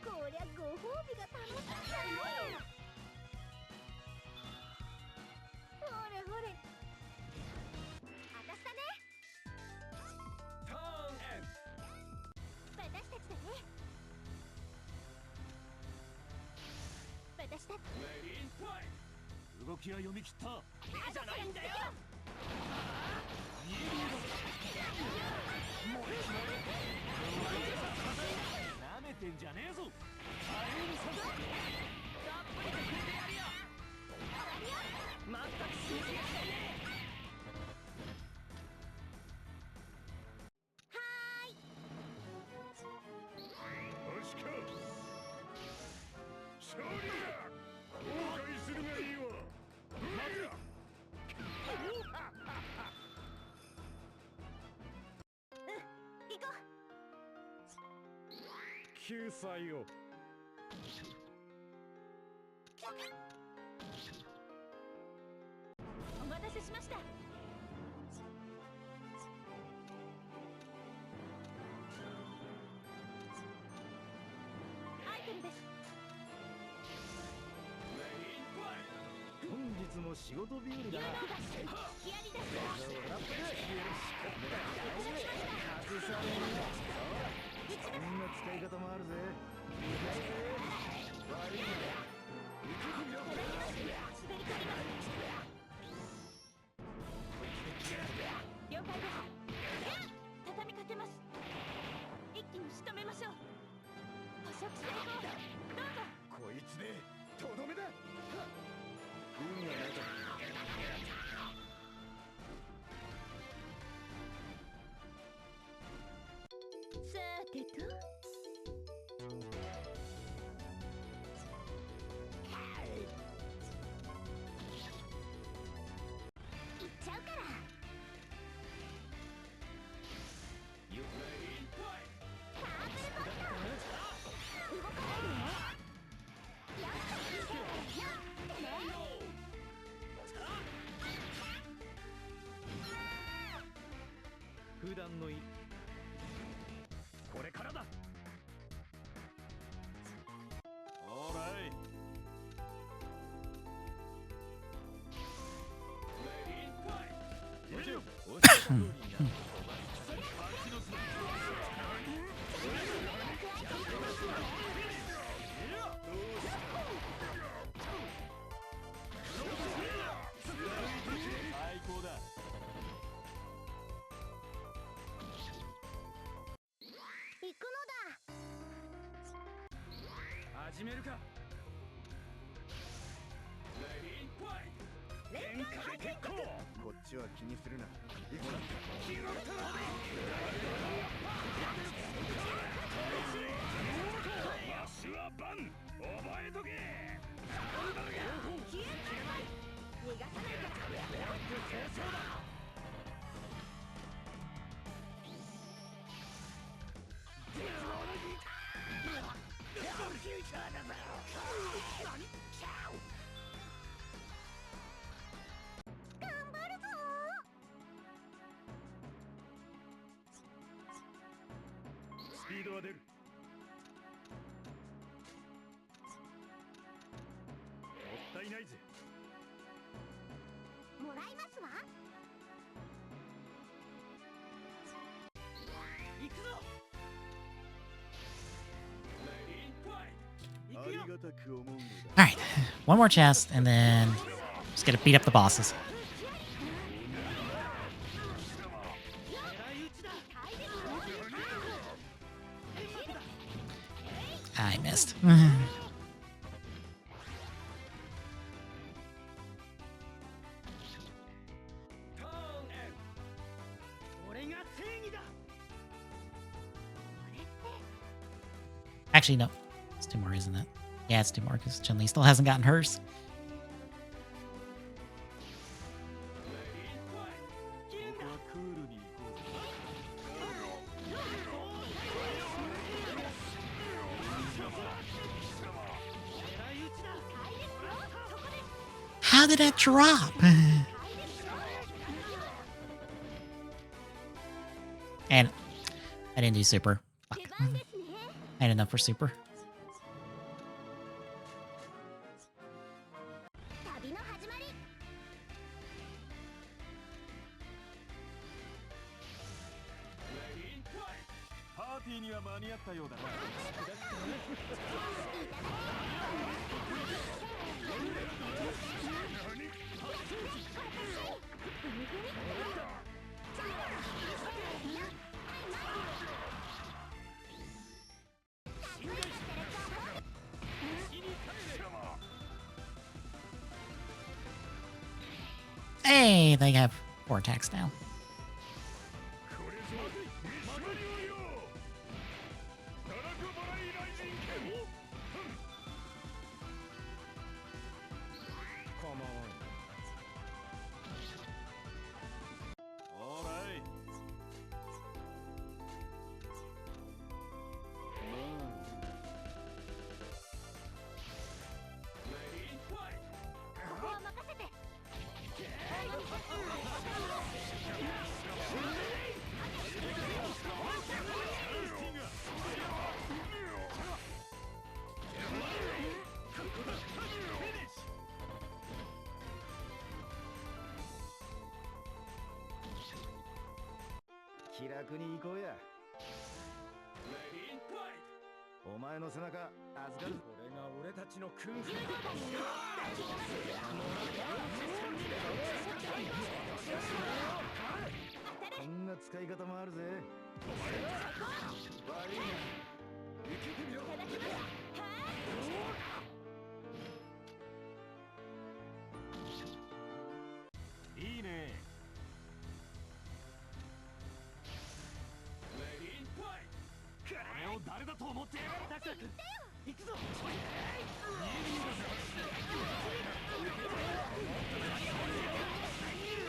こりゃご褒美が楽しみだね。ほれほれあたしだね。ターンエン私たちだね。私たちレディーファイト。動きは読み切った。じゃないんだよ。なめてんじゃねえぞ。まったく信じられね確か勝利だ。後悔するがいいわ。行こ救済を。う。お待たせしました。アイテムです。本日も仕事日和だな。ヒアリです。こんな使い方もあるぜ。悪いね。滑り込みます。了解です。畳みかけます。一気に仕留めましょう。捕食成功。どうぞ。こいつでとどめだ。運がなかった。さてと行っちゃうから。パープルバッター動かないのよ。やっとってね。普段のこれからだ。オーライ。レディーファイト。いるよ。おっしゃる通りにな。最高だ。行くのだ。始めるか。レディーファイト。連喧嘩で結構。こっちは気にするな。行こわしはバン。覚えとけ。消えない。逃がさないから。頑張るぞ。スピードは出る。もったいないぜ。もらいますわ。行くぞ。レディーファイト。う。ありがたく思うのだ。 Alright, one more chest, and then just gonna beat up the bosses. 狙い撃ちだ。 I missed. ターンエン俺が正義だ。 Actually, no. It's two more, isn't it? Yeah, it's two more because Chun-Li still hasn't gotten hers. ド。ここはクールに行こうぜ。 狙い撃ちだ。 How How did it drop? And I didn't do super. Fuck. I had enough for super. 旅の始まり。パーティーには間に合ったようだな。Hey, they have 4 attacks now. これぞまかりをよ堕落払い雷神剣 Come on. All right. ここは任せて。気楽に行こうや。お前の背中預かる。これが俺たちのクンフー。こんな使い方もあるぜ。悪いな。いいね。俺を誰だと思ってやがる。行くぞ。ク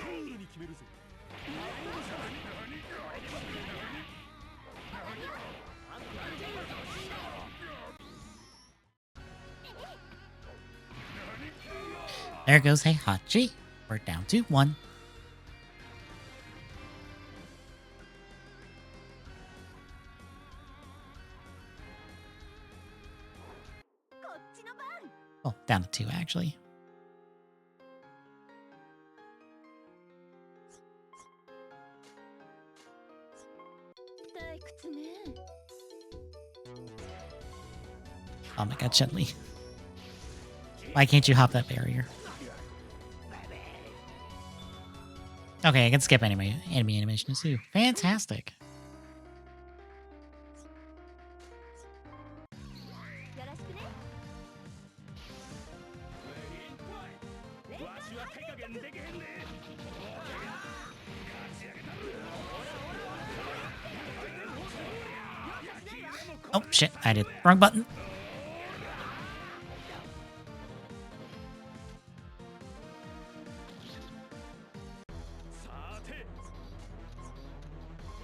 ールに決めるぜ。There goes Heihachi. We're down to 1. こっちの番。 Oh, down to 2 actually. 退屈ね。 Oh my god, Chun-Li. Why can't you hop that barrier? Okay, I can skip enemy animations too. Fantastic. よろしくね。わしは手加減できへんで Oh shit, I did wrong button. さて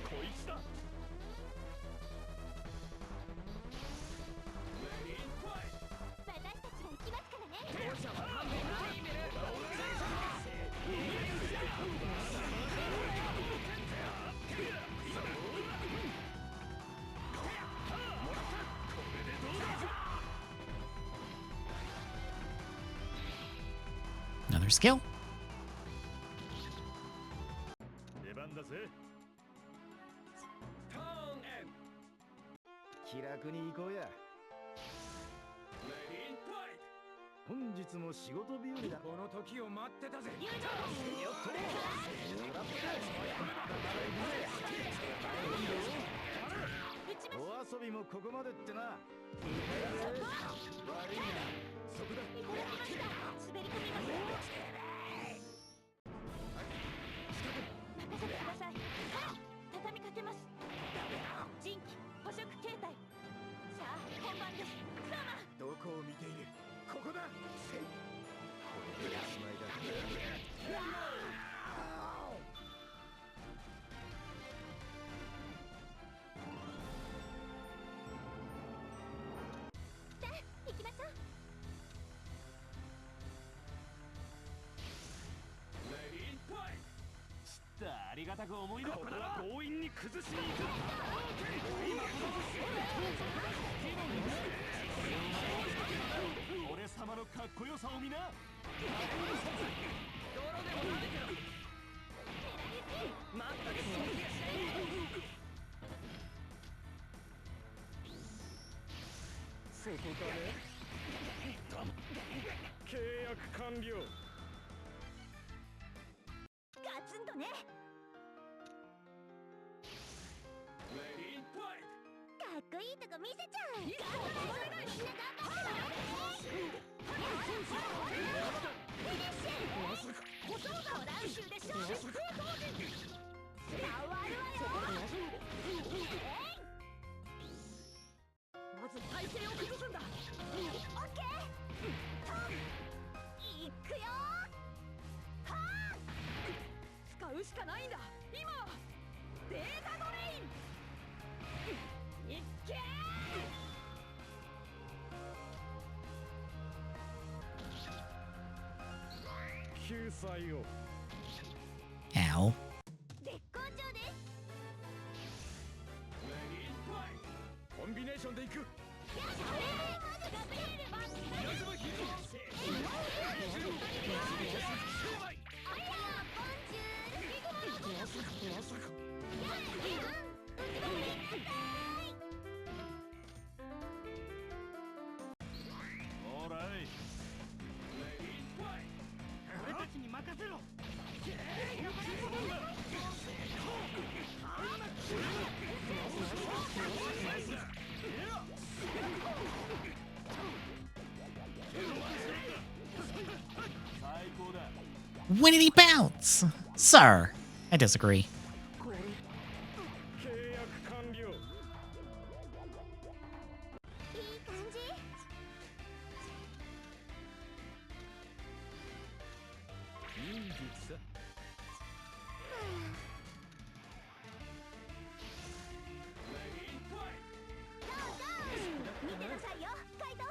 こいつだ 私たちが行きますからね。Another skill. 出番だぜターンエン気楽に行こうや。本日も仕事日和だ。この時を待ってたぜ。よっと。お遊びもここまでってな。悪いな。そこだ。滑り込みます。任せてください。畳みかけます。人気捕食形態。さあ本番です。クラマ。どこを見ている。ここだ。これでおしまいだ。行きましょう。りがたく思いな。ここは強引に崩しに行く。俺様のかっこよさを見な。そこかね。契約完了。ガツンとね。レディーファイかっこいいとこ見せちゃう。みんな頑張ってフィニッシュ。トラウシュで勝負。変わるわよ。まず体勢を崩すんだ。オッケー。いくよ。はあ。使うしかないんだ。今はデータドレイン。いっけー。救済を。Ow. 絶好調です。コンビネーションでいく。オーライ。俺たちに任せろ。最高だ。 When did he bounce? Sir, I disagree. 契約完了。いい感じ。忍術さ。見てなさいよ、カイト。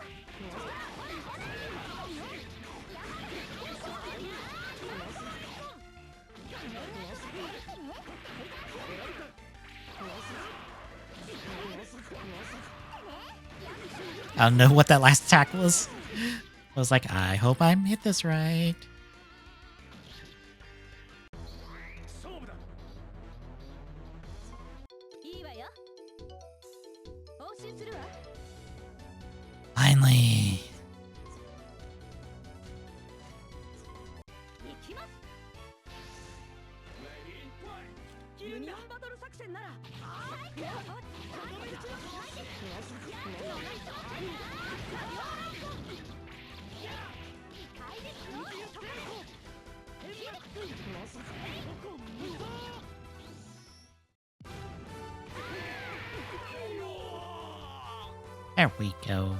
I don't know what that last attack was. I was like, I hope I hit this right. 勝負だ。いいわよ。報酬するわ。 Finally. 行きます。ユニオンバトル作戦なら。There we go.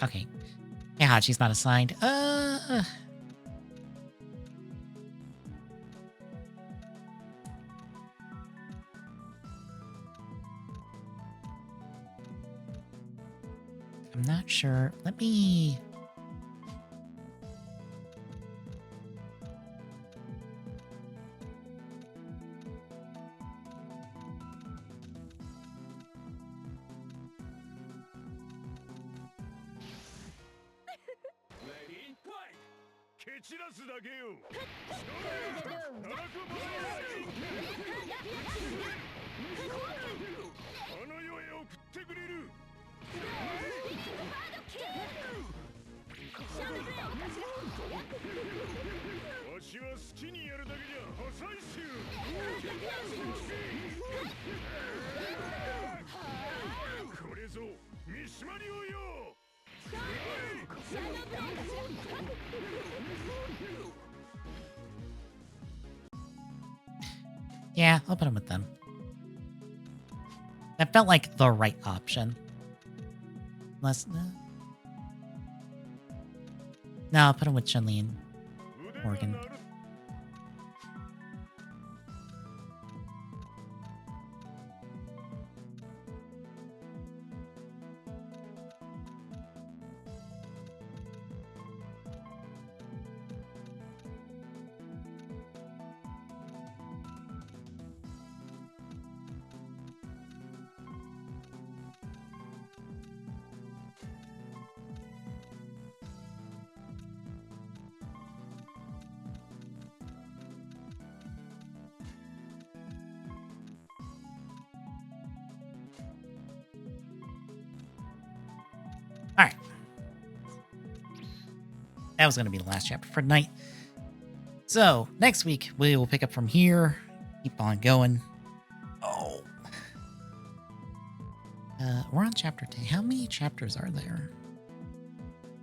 Okay. Yeah, she's not assigned. I'm not sure. Let me... Ready? Fight! 蹴散らすだけよ。奈落者あの世へ送ってくれる。わしは好きにやるだけじゃ破砕しゅこれぞ三島流よ。 Yeah, I'll put him with them. That felt like the right option. Unless... No, I'll put him with Chun-Li and Morgan. Alright. That was going to be the last chapter for tonight. So, next week, we will pick up from here. Keep on going. Oh. We're on chapter 10. How many chapters are there?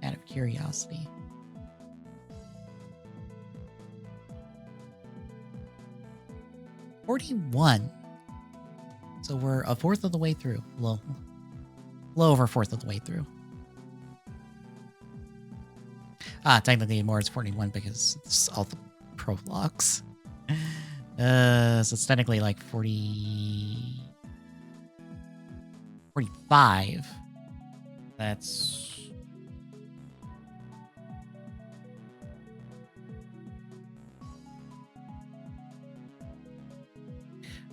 Out of curiosity. $41. So we're a fourth of the way through. Low over a fourth of the way through. Technically more is 41 because it's all the prologues. So it's technically like 45. That's...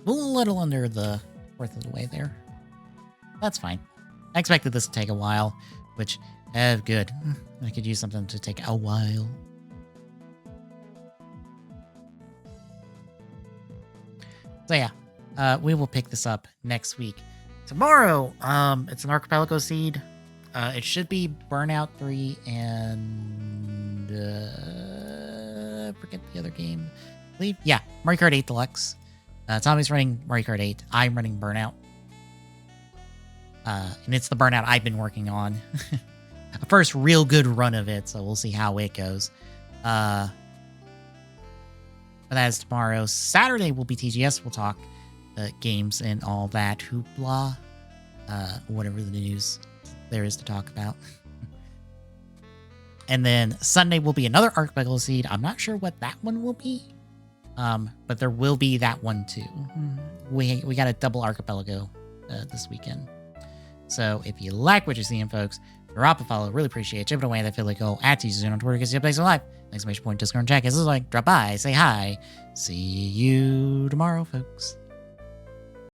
a little under the fourth of the way there. That's fine. I expected this to take a while, which, good. I could use something to take a while. So yeah, we will pick this up next week. Tomorrow, it's an Archipelago Seed. It should be Burnout 3 and... forget the other game. I believe, yeah, Mario Kart 8 Deluxe. Tommy's running Mario Kart 8. I'm running Burnout. And it's the Burnout I've been working on. A first real good run of it, so we'll see how it goes. But that is tomorrow. Saturday will be TGS. We'll talk games and all that hoopla. Whatever the news there is to talk about. And then Sunday will be another Archipelago Seed. I'm not sure what that one will be. But there will be that one too. We got a double Archipelago this weekend. So if you like what you're seeing, folks, drop a follow. Really appreciate it. Chip it away. That feel like go at TCZone on Twitter because you updates are live. Exclamation point, Discord, and chat. This is like drop by, say hi. See you tomorrow, folks.